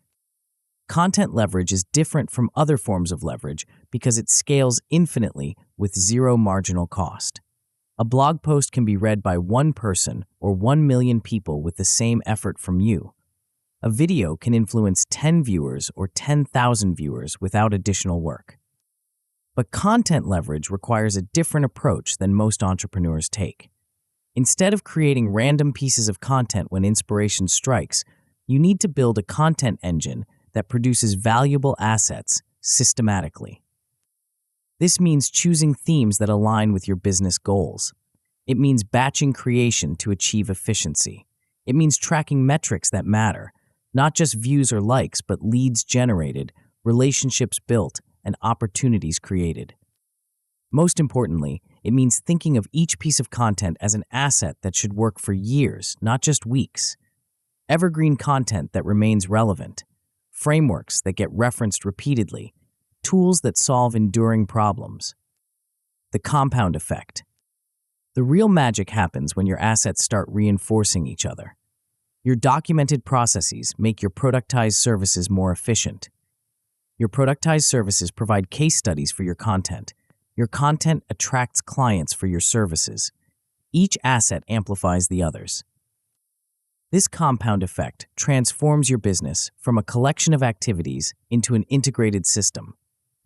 Content leverage is different from other forms of leverage because it scales infinitely with zero marginal cost. A blog post can be read by one person or 1 million people with the same effort from you. A video can influence 10 viewers or 10,000 viewers without additional work. But content leverage requires a different approach than most entrepreneurs take. Instead of creating random pieces of content when inspiration strikes, you need to build a content engine that produces valuable assets systematically. This means choosing themes that align with your business goals. It means batching creation to achieve efficiency. It means tracking metrics that matter, not just views or likes, but leads generated, relationships built, and opportunities created. Most importantly, it means thinking of each piece of content as an asset that should work for years, not just weeks. Evergreen content that remains relevant, frameworks that get referenced repeatedly, tools that solve enduring problems. The compound effect. The real magic happens when your assets start reinforcing each other. Your documented processes make your productized services more efficient. Your productized services provide case studies for your content. Your content attracts clients for your services. Each asset amplifies the others. This compound effect transforms your business from a collection of activities into an integrated system.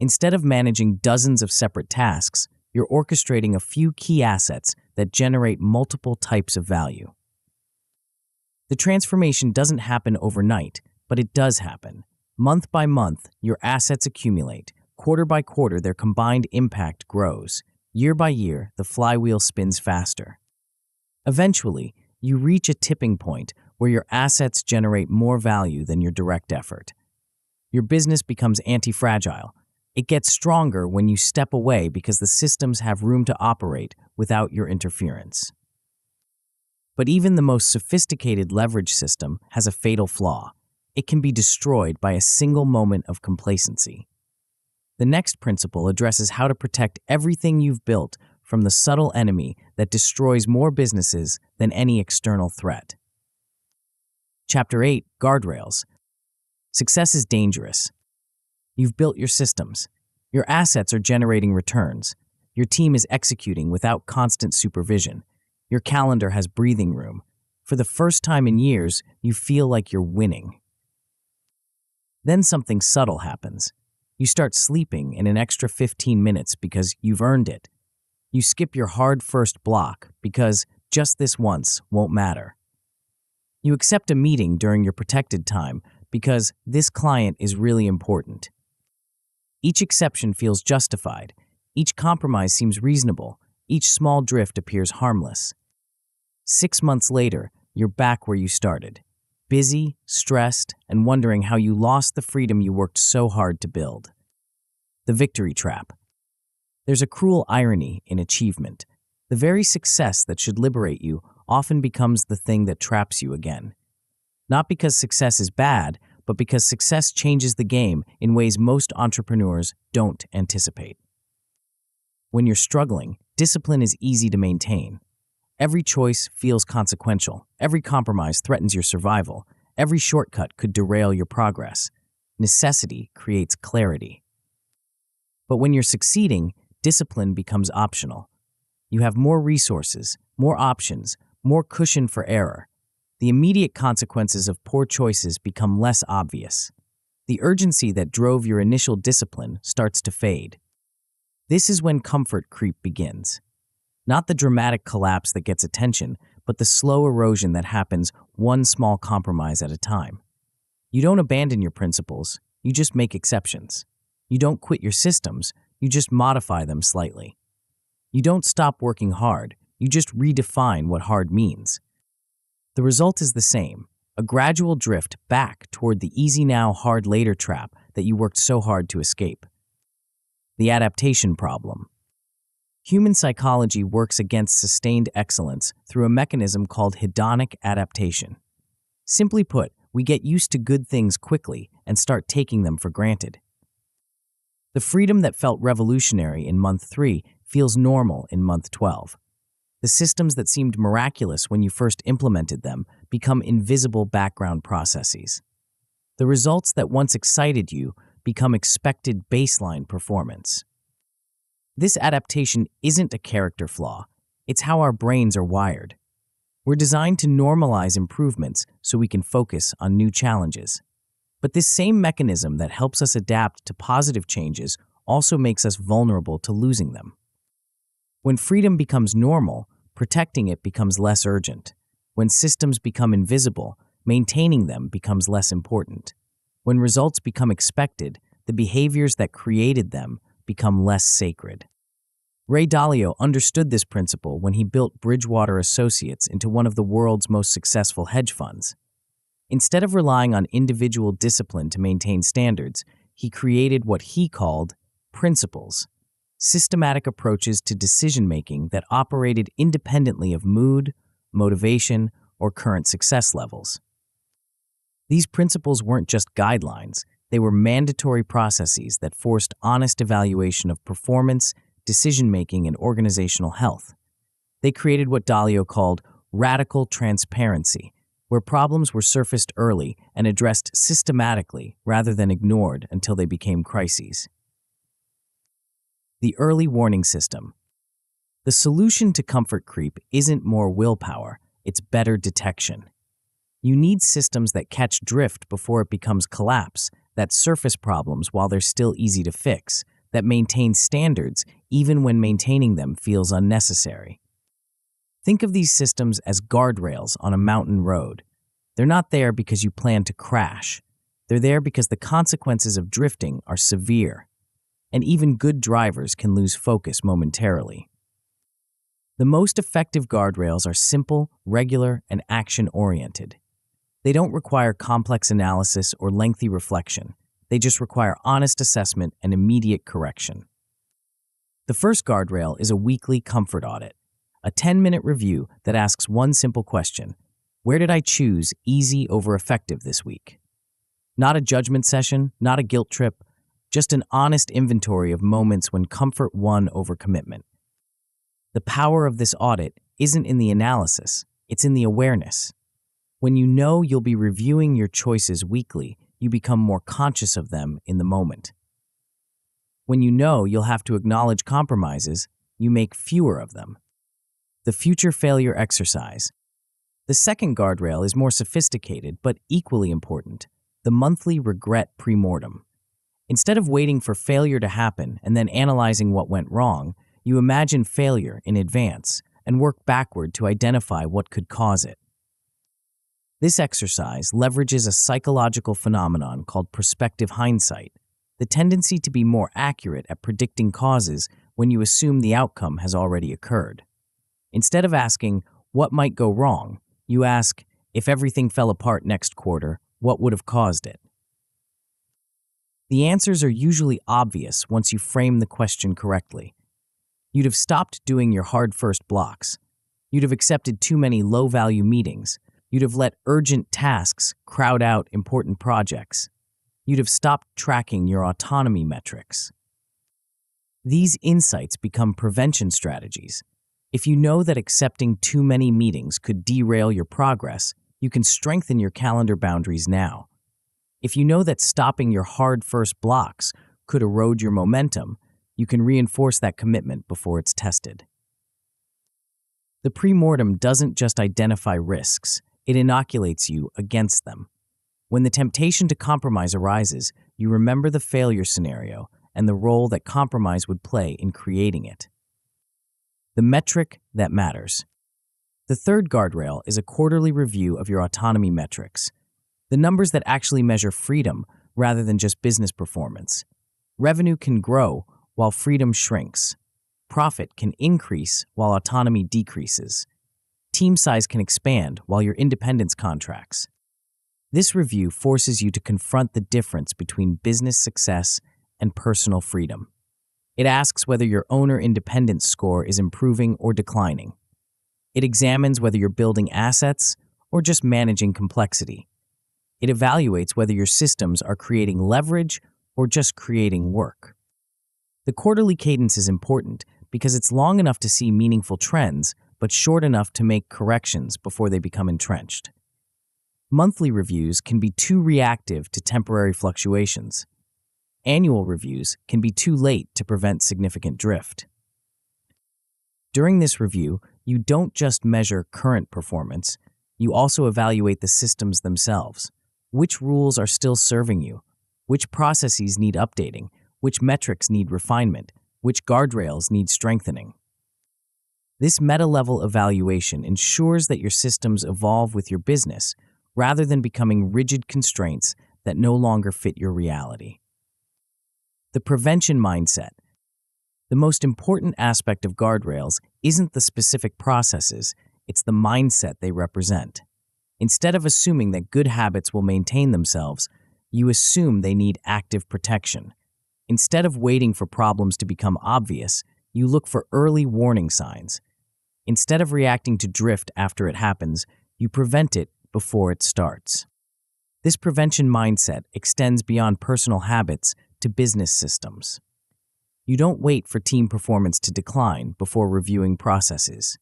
Instead of managing dozens of separate tasks, you're orchestrating a few key assets that generate multiple types of value. The transformation doesn't happen overnight, but it does happen. Month by month, your assets accumulate. Quarter by quarter, their combined impact grows. Year by year, the flywheel spins faster. Eventually, you reach a tipping point where your assets generate more value than your direct effort. Your business becomes anti-fragile. It gets stronger when you step away because the systems have room to operate without your interference. But even the most sophisticated leverage system has a fatal flaw. It can be destroyed by a single moment of complacency. The next principle addresses how to protect everything you've built from the subtle enemy that destroys more businesses than any external threat. Chapter 8, Guardrails. Success is dangerous. You've built your systems. Your assets are generating returns. Your team is executing without constant supervision. Your calendar has breathing room. For the first time in years, you feel like you're winning. Then something subtle happens. You start sleeping in an extra 15 minutes because you've earned it. You skip your hard first block because just this once won't matter. You accept a meeting during your protected time because this client is really important. Each exception feels justified. Each compromise seems reasonable. Each small drift appears harmless. 6 months later, you're back where you started. Busy, stressed, and wondering how you lost the freedom you worked so hard to build. The victory trap. There's a cruel irony in achievement. The very success that should liberate you often becomes the thing that traps you again. Not because success is bad, but because success changes the game in ways most entrepreneurs don't anticipate. When you're struggling, discipline is easy to maintain. Every choice feels consequential. Every compromise threatens your survival. Every shortcut could derail your progress. Necessity creates clarity. But when you're succeeding, discipline becomes optional. You have more resources, more options, more cushion for error. The immediate consequences of poor choices become less obvious. The urgency that drove your initial discipline starts to fade. This is when comfort creep begins. Not the dramatic collapse that gets attention, but the slow erosion that happens one small compromise at a time. You don't abandon your principles, you just make exceptions. You don't quit your systems, you just modify them slightly. You don't stop working hard, you just redefine what hard means. The result is the same, a gradual drift back toward the easy now, hard later trap that you worked so hard to escape. The adaptation problem. Human psychology works against sustained excellence through a mechanism called hedonic adaptation. Simply put, we get used to good things quickly and start taking them for granted. The freedom that felt revolutionary in month 3 feels normal in month 12. The systems that seemed miraculous when you first implemented them become invisible background processes. The results that once excited you become expected baseline performance. This adaptation isn't a character flaw, it's how our brains are wired. We're designed to normalize improvements so we can focus on new challenges. But this same mechanism that helps us adapt to positive changes also makes us vulnerable to losing them. When freedom becomes normal, protecting it becomes less urgent. When systems become invisible, maintaining them becomes less important. When results become expected, the behaviors that created them become less sacred. Ray Dalio understood this principle when he built Bridgewater Associates into one of the world's most successful hedge funds. Instead of relying on individual discipline to maintain standards, he created what he called principles, systematic approaches to decision-making that operated independently of mood, motivation, or current success levels. These principles weren't just guidelines, they were mandatory processes that forced honest evaluation of performance, decision-making, and organizational health. They created what Dalio called radical transparency, where problems were surfaced early and addressed systematically rather than ignored until they became crises. The early warning system. The solution to comfort creep isn't more willpower, it's better detection. You need systems that catch drift before it becomes collapse, that surface problems while they're still easy to fix, that maintain standards even when maintaining them feels unnecessary. Think of these systems as guardrails on a mountain road. They're not there because you plan to crash. They're there because the consequences of drifting are severe, and even good drivers can lose focus momentarily. The most effective guardrails are simple, regular, and action-oriented. They don't require complex analysis or lengthy reflection. They just require honest assessment and immediate correction. The first guardrail is a weekly comfort audit, a 10-minute review that asks one simple question: where did I choose easy over effective this week? Not a judgment session, not a guilt trip, just an honest inventory of moments when comfort won over commitment. The power of this audit isn't in the analysis, it's in the awareness. When you know you'll be reviewing your choices weekly, you become more conscious of them in the moment. When you know you'll have to acknowledge compromises, you make fewer of them. The future failure exercise. The second guardrail is more sophisticated but equally important: the monthly regret premortem. Instead of waiting for failure to happen and then analyzing what went wrong, you imagine failure in advance and work backward to identify what could cause it. This exercise leverages a psychological phenomenon called prospective hindsight, the tendency to be more accurate at predicting causes when you assume the outcome has already occurred. Instead of asking, what might go wrong, you ask, if everything fell apart next quarter, what would have caused it? The answers are usually obvious once you frame the question correctly. You'd have stopped doing your hard first blocks. You'd have accepted too many low-value meetings. You'd have let urgent tasks crowd out important projects. You'd have stopped tracking your autonomy metrics. These insights become prevention strategies. If you know that accepting too many meetings could derail your progress, you can strengthen your calendar boundaries now. If you know that stopping your hard first blocks could erode your momentum, you can reinforce that commitment before it's tested. The premortem doesn't just identify risks, it inoculates you against them. When the temptation to compromise arises, you remember the failure scenario and the role that compromise would play in creating it. The metric that matters. The third guardrail is a quarterly review of your autonomy metrics, the numbers that actually measure freedom rather than just business performance. Revenue can grow while freedom shrinks. Profit can increase while autonomy decreases. Team size can expand while your independence contracts. This review forces you to confront the difference between business success and personal freedom. It asks whether your owner independence score is improving or declining. It examines whether you're building assets or just managing complexity. It evaluates whether your systems are creating leverage or just creating work. The quarterly cadence is important because it's long enough to see meaningful trends, but short enough to make corrections before they become entrenched. Monthly reviews can be too reactive to temporary fluctuations. Annual reviews can be too late to prevent significant drift. During this review, you don't just measure current performance, you also evaluate the systems themselves. Which rules are still serving you? Which processes need updating? Which metrics need refinement? Which guardrails need strengthening? This meta-level evaluation ensures that your systems evolve with your business rather than becoming rigid constraints that no longer fit your reality. The prevention mindset. The most important aspect of guardrails isn't the specific processes, it's the mindset they represent. Instead of assuming that good habits will maintain themselves, you assume they need active protection. Instead of waiting for problems to become obvious, you look for early warning signs. Instead of reacting to drift after it happens, you prevent it before it starts. This prevention mindset extends beyond personal habits to business systems. You don't wait for team performance to decline before reviewing processes.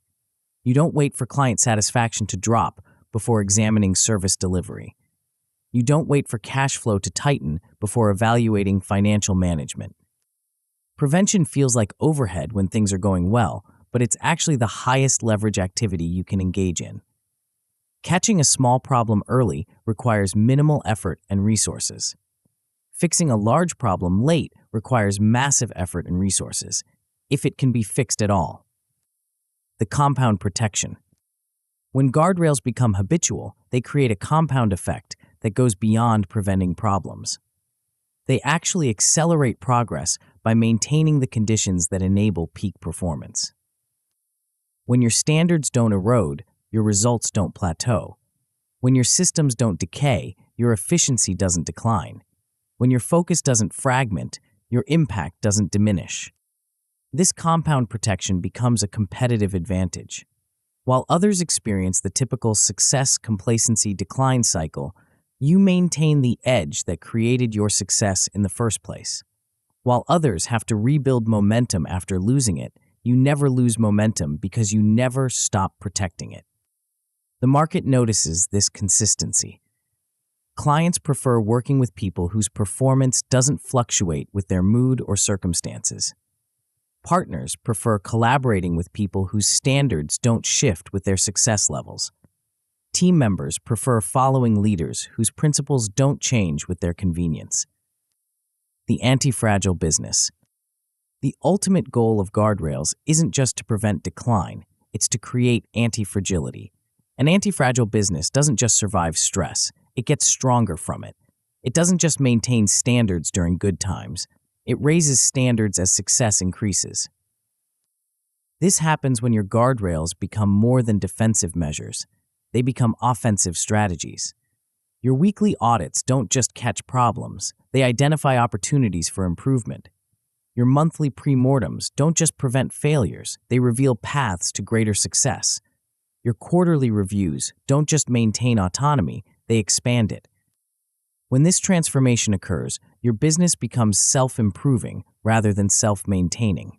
You don't wait for client satisfaction to drop before examining service delivery. You don't wait for cash flow to tighten before evaluating financial management. Prevention feels like overhead when things are going well, but it's actually the highest leverage activity you can engage in. Catching a small problem early requires minimal effort and resources. Fixing a large problem late requires massive effort and resources, if it can be fixed at all. The compound protection. When guardrails become habitual, they create a compound effect that goes beyond preventing problems. They actually accelerate progress by maintaining the conditions that enable peak performance. When your standards don't erode, your results don't plateau. When your systems don't decay, your efficiency doesn't decline. When your focus doesn't fragment, your impact doesn't diminish. This compound protection becomes a competitive advantage. While others experience the typical success, complacency, decline cycle, you maintain the edge that created your success in the first place. While others have to rebuild momentum after losing it, you never lose momentum because you never stop protecting it. The market notices this consistency. Clients prefer working with people whose performance doesn't fluctuate with their mood or circumstances. Partners prefer collaborating with people whose standards don't shift with their success levels. Team members prefer following leaders whose principles don't change with their convenience. The anti-fragile business. The ultimate goal of guardrails isn't just to prevent decline, it's to create anti-fragility. An anti-fragile business doesn't just survive stress, it gets stronger from it. It doesn't just maintain standards during good times, it raises standards as success increases. This happens when your guardrails become more than defensive measures. They become offensive strategies. Your weekly audits don't just catch problems, they identify opportunities for improvement. Your monthly pre-mortems don't just prevent failures, they reveal paths to greater success. Your quarterly reviews don't just maintain autonomy, they expand it. When this transformation occurs, your business becomes self-improving rather than self-maintaining.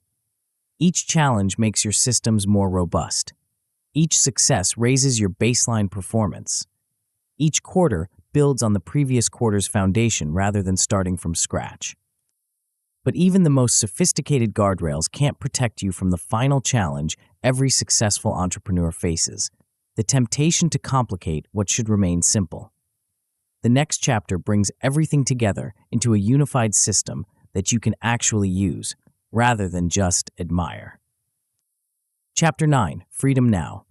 Each challenge makes your systems more robust. Each success raises your baseline performance. Each quarter builds on the previous quarter's foundation rather than starting from scratch. But even the most sophisticated guardrails can't protect you from the final challenge every successful entrepreneur faces: the temptation to complicate what should remain simple. The next chapter brings everything together into a unified system that you can actually use, rather than just admire. Chapter 9, Freedom Now.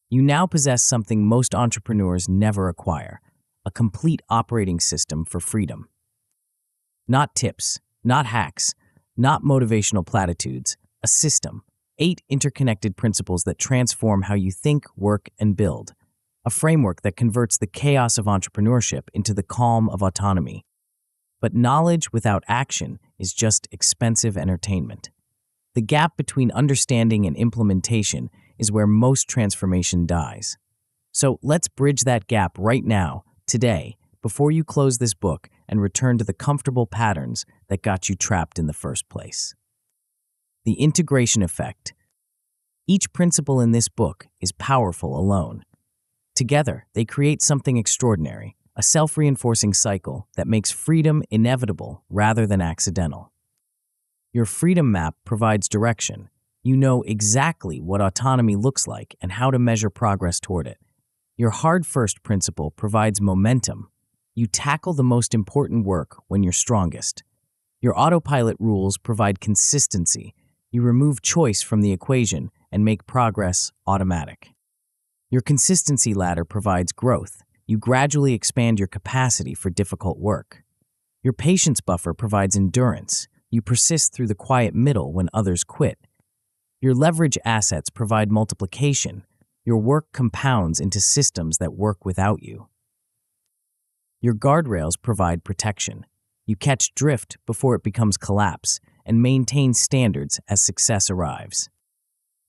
You now possess something most entrepreneurs never acquire: a complete operating system for freedom. Not tips, not hacks, not motivational platitudes, a system, 8 interconnected principles that transform how you think, work, and build. A framework that converts the chaos of entrepreneurship into the calm of autonomy. But knowledge without action is just expensive entertainment. The gap between understanding and implementation is where most transformation dies. So let's bridge that gap right now, today, before you close this book and return to the comfortable patterns that got you trapped in the first place. The integration effect. Each principle in this book is powerful alone. Together, they create something extraordinary, a self-reinforcing cycle that makes freedom inevitable rather than accidental. Your freedom map provides direction. You know exactly what autonomy looks like and how to measure progress toward it. Your hard first principle provides momentum. You tackle the most important work when you're strongest. Your autopilot rules provide consistency. You remove choice from the equation and make progress automatic. Your consistency ladder provides growth. you gradually expand your capacity for difficult work. Your patience buffer provides endurance. You persist through the quiet middle when others quit. Your leverage assets provide multiplication. Your work compounds into systems that work without you. Your guardrails provide protection. You catch drift before it becomes collapse and maintain standards as success arrives.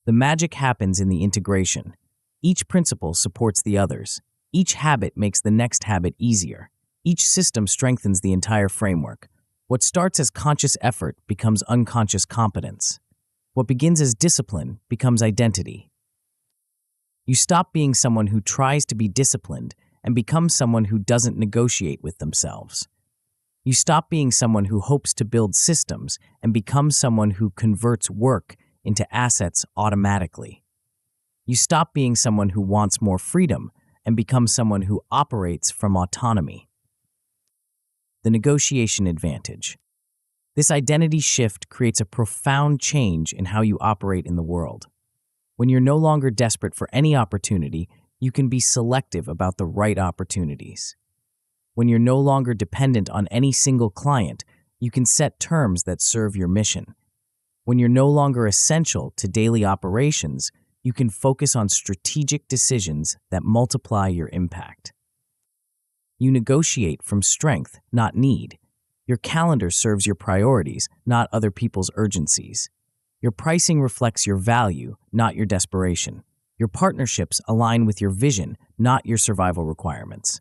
The magic happens in the integration. Each principle supports the others. Each habit makes the next habit easier. Each system strengthens the entire framework. What starts as conscious effort becomes unconscious competence. What begins as discipline becomes identity. You stop being someone who tries to be disciplined and become someone who doesn't negotiate with themselves. You stop being someone who hopes to build systems and become someone who converts work into assets automatically. You stop being someone who wants more freedom and become someone who operates from autonomy. The negotiation advantage. This identity shift creates a profound change in how you operate in the world. When you're no longer desperate for any opportunity, you can be selective about the right opportunities. When you're no longer dependent on any single client, you can set terms that serve your mission. When you're no longer essential to daily operations, you can focus on strategic decisions that multiply your impact. You negotiate from strength, not need. Your calendar serves your priorities, not other people's urgencies. Your pricing reflects your value, not your desperation. Your partnerships align with your vision, not your survival requirements.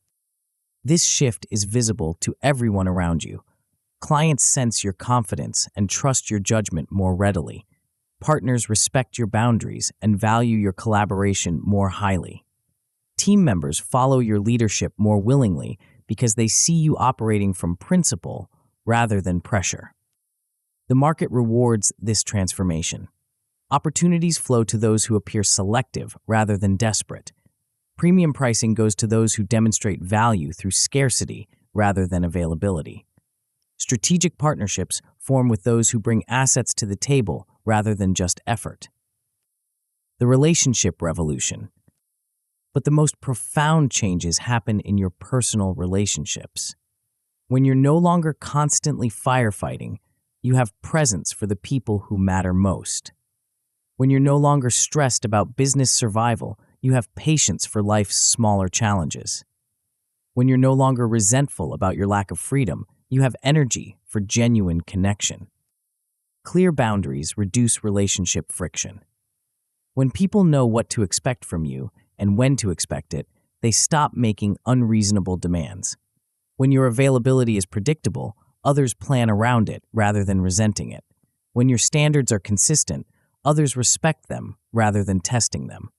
This shift is visible to everyone around you. Clients sense your confidence and trust your judgment more readily. Partners respect your boundaries and value your collaboration more highly. Team members follow your leadership more willingly because they see you operating from principle rather than pressure. The market rewards this transformation. Opportunities flow to those who appear selective rather than desperate. Premium pricing goes to those who demonstrate value through scarcity rather than availability. Strategic partnerships form with those who bring assets to the table rather than just effort. The relationship revolution. But the most profound changes happen in your personal relationships. When you're no longer constantly firefighting, you have presence for the people who matter most. When you're no longer stressed about business survival, you have patience for life's smaller challenges. When you're no longer resentful about your lack of freedom, you have energy for genuine connection. Clear boundaries reduce relationship friction. When people know what to expect from you and when to expect it, they stop making unreasonable demands. When your availability is predictable, others plan around it rather than resenting it. When your standards are consistent, others respect them rather than testing them.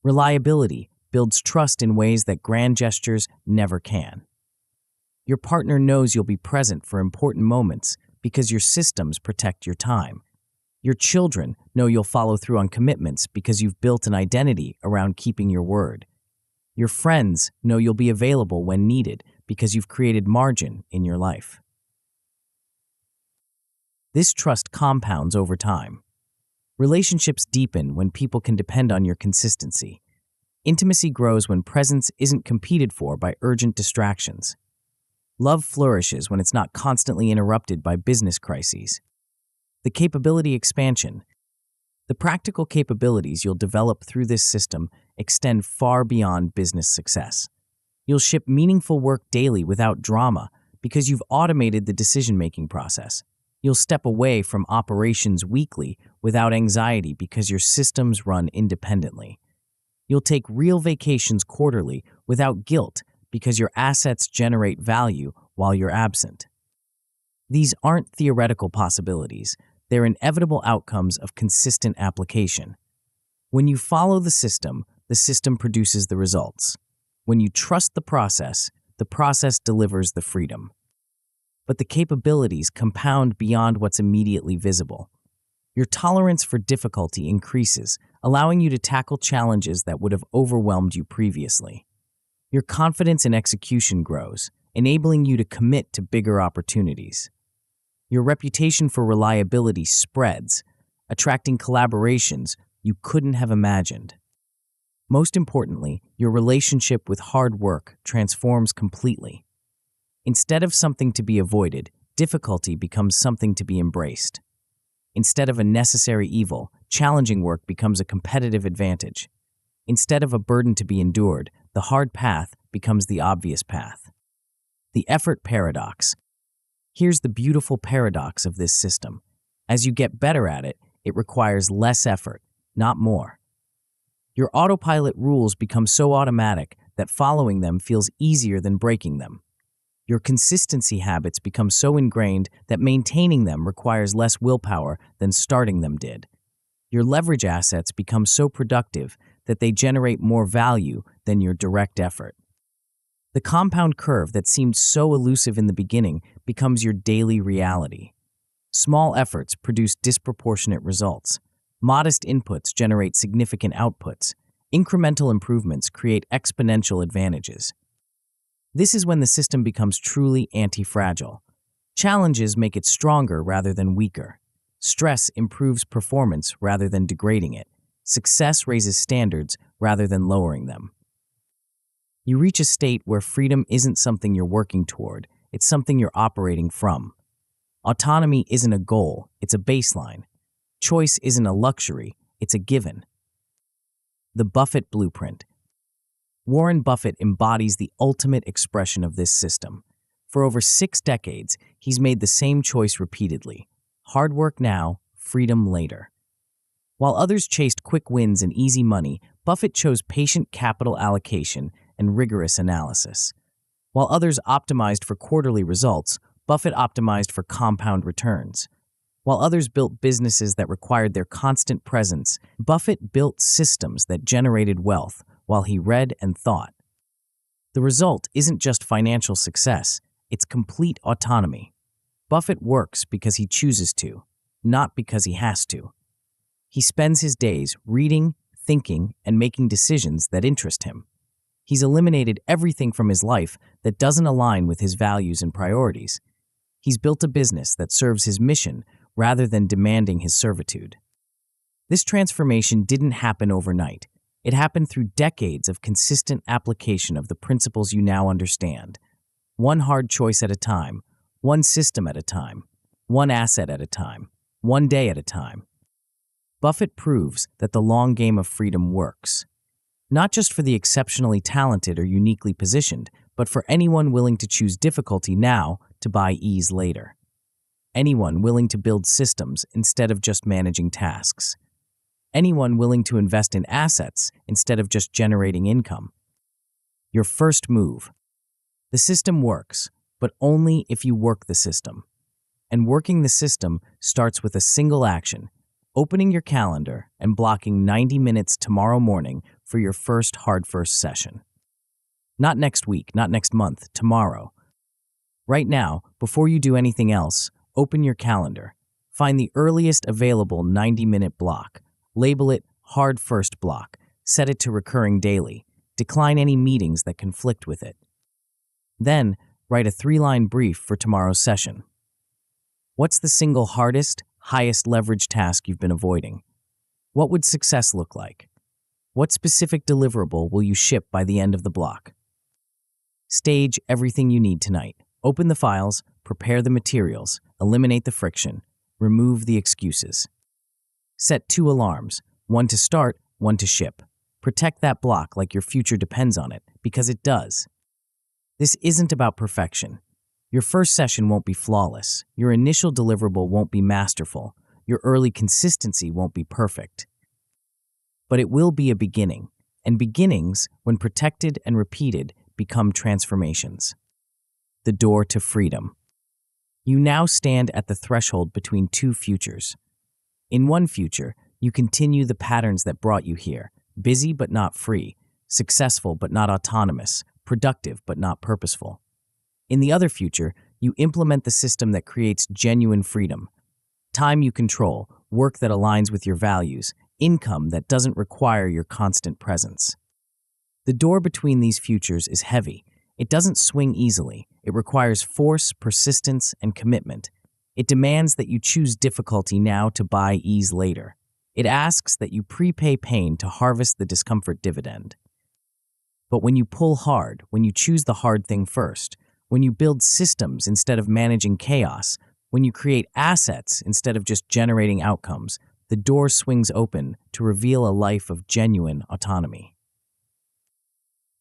Reliability builds trust in ways that grand gestures never can. Your partner knows you'll be present for important moments because your systems protect your time. Your children know you'll follow through on commitments because you've built an identity around keeping your word. Your friends know you'll be available when needed because you've created margin in your life. This trust compounds over time. Relationships deepen when people can depend on your consistency. Intimacy grows when presence isn't competed for by urgent distractions. Love flourishes when it's not constantly interrupted by business crises. The capability expansion. The practical capabilities you'll develop through this system extend far beyond business success. You'll ship meaningful work daily without drama because you've automated the decision-making process. You'll step away from operations weekly without anxiety because your systems run independently. You'll take real vacations quarterly without guilt because your assets generate value while you're absent. These aren't theoretical possibilities. They're inevitable outcomes of consistent application. When you follow the system produces the results. When you trust the process delivers the freedom. But the capabilities compound beyond what's immediately visible. Your tolerance for difficulty increases, allowing you to tackle challenges that would have overwhelmed you previously. Your confidence in execution grows, enabling you to commit to bigger opportunities. Your reputation for reliability spreads, attracting collaborations you couldn't have imagined. Most importantly, your relationship with hard work transforms completely. Instead of something to be avoided, difficulty becomes something to be embraced. Instead of a necessary evil, challenging work becomes a competitive advantage. Instead of a burden to be endured, the hard path becomes the obvious path. The effort paradox. Here's the beautiful paradox of this system. As you get better at it, it requires less effort, not more. Your autopilot rules become so automatic that following them feels easier than breaking them. Your consistency habits become so ingrained that maintaining them requires less willpower than starting them did. Your leverage assets become so productive that they generate more value than your direct effort. The compound curve that seemed so elusive in the beginning becomes your daily reality. Small efforts produce disproportionate results. Modest inputs generate significant outputs. Incremental improvements create exponential advantages. This is when the system becomes truly anti-fragile. Challenges make it stronger rather than weaker. Stress improves performance rather than degrading it. Success raises standards rather than lowering them. You reach a state where freedom isn't something you're working toward, it's something you're operating from. Autonomy isn't a goal, it's a baseline. Choice isn't a luxury, it's a given. The Buffett Blueprint. Warren Buffett embodies the ultimate expression of this system. For over 6 decades, he's made the same choice repeatedly. Hard work now, freedom later. While others chased quick wins and easy money, Buffett chose patient capital allocation and rigorous analysis. While others optimized for quarterly results, Buffett optimized for compound returns. While others built businesses that required their constant presence, Buffett built systems that generated wealth while he read and thought. The result isn't just financial success, it's complete autonomy. Buffett works because he chooses to, not because he has to. He spends his days reading, thinking, and making decisions that interest him. He's eliminated everything from his life that doesn't align with his values and priorities. He's built a business that serves his mission rather than demanding his servitude. This transformation didn't happen overnight. It happened through decades of consistent application of the principles you now understand. One hard choice at a time, one system at a time, one asset at a time, one day at a time. Buffett proves that the long game of freedom works. Not just for the exceptionally talented or uniquely positioned, but for anyone willing to choose difficulty now to buy ease later. Anyone willing to build systems instead of just managing tasks. Anyone willing to invest in assets instead of just generating income. Your first move. The system works, but only if you work the system. And working the system starts with a single action: opening your calendar and blocking 90 minutes tomorrow morning for your first hard first session. Not next week, not next month, tomorrow. Right now, before you do anything else, open your calendar. Find the earliest available 90-minute block. Label it Hard First Block. Set it to recurring daily. Decline any meetings that conflict with it. Then, write a 3-line brief for tomorrow's session. What's the single hardest, highest leverage task you've been avoiding? What would success look like? What specific deliverable will you ship by the end of the block? Stage everything you need tonight. Open the files, prepare the materials, eliminate the friction, remove the excuses. Set 2 alarms, one to start, one to ship. Protect that block like your future depends on it, because it does. This isn't about perfection. Your first session won't be flawless. Your initial deliverable won't be masterful. Your early consistency won't be perfect. But it will be a beginning, and beginnings, when protected and repeated, become transformations. The door to freedom. You now stand at the threshold between 2 futures. In one future, you continue the patterns that brought you here: busy but not free, successful but not autonomous, productive but not purposeful. In the other future, you implement the system that creates genuine freedom: time you control, work that aligns with your values, income that doesn't require your constant presence. The door between these futures is heavy. It doesn't swing easily. It requires force, persistence, and commitment. It demands that you choose difficulty now to buy ease later. It asks that you prepay pain to harvest the discomfort dividend. But when you pull hard, when you choose the hard thing first, when you build systems instead of managing chaos, when you create assets instead of just generating outcomes, the door swings open to reveal a life of genuine autonomy.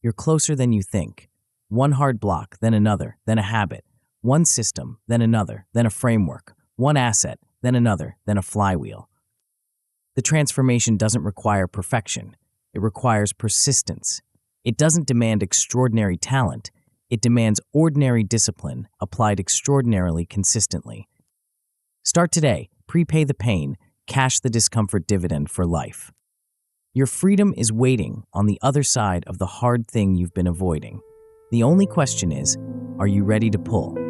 You're closer than you think. One hard block, then another, then a habit. One system, then another, then a framework. One asset, then another, then a flywheel. The transformation doesn't require perfection. It requires persistence. It doesn't demand extraordinary talent. It demands ordinary discipline applied extraordinarily consistently. Start today, prepay the pain, cash the discomfort dividend for life. Your freedom is waiting on the other side of the hard thing you've been avoiding. The only question is, are you ready to pull?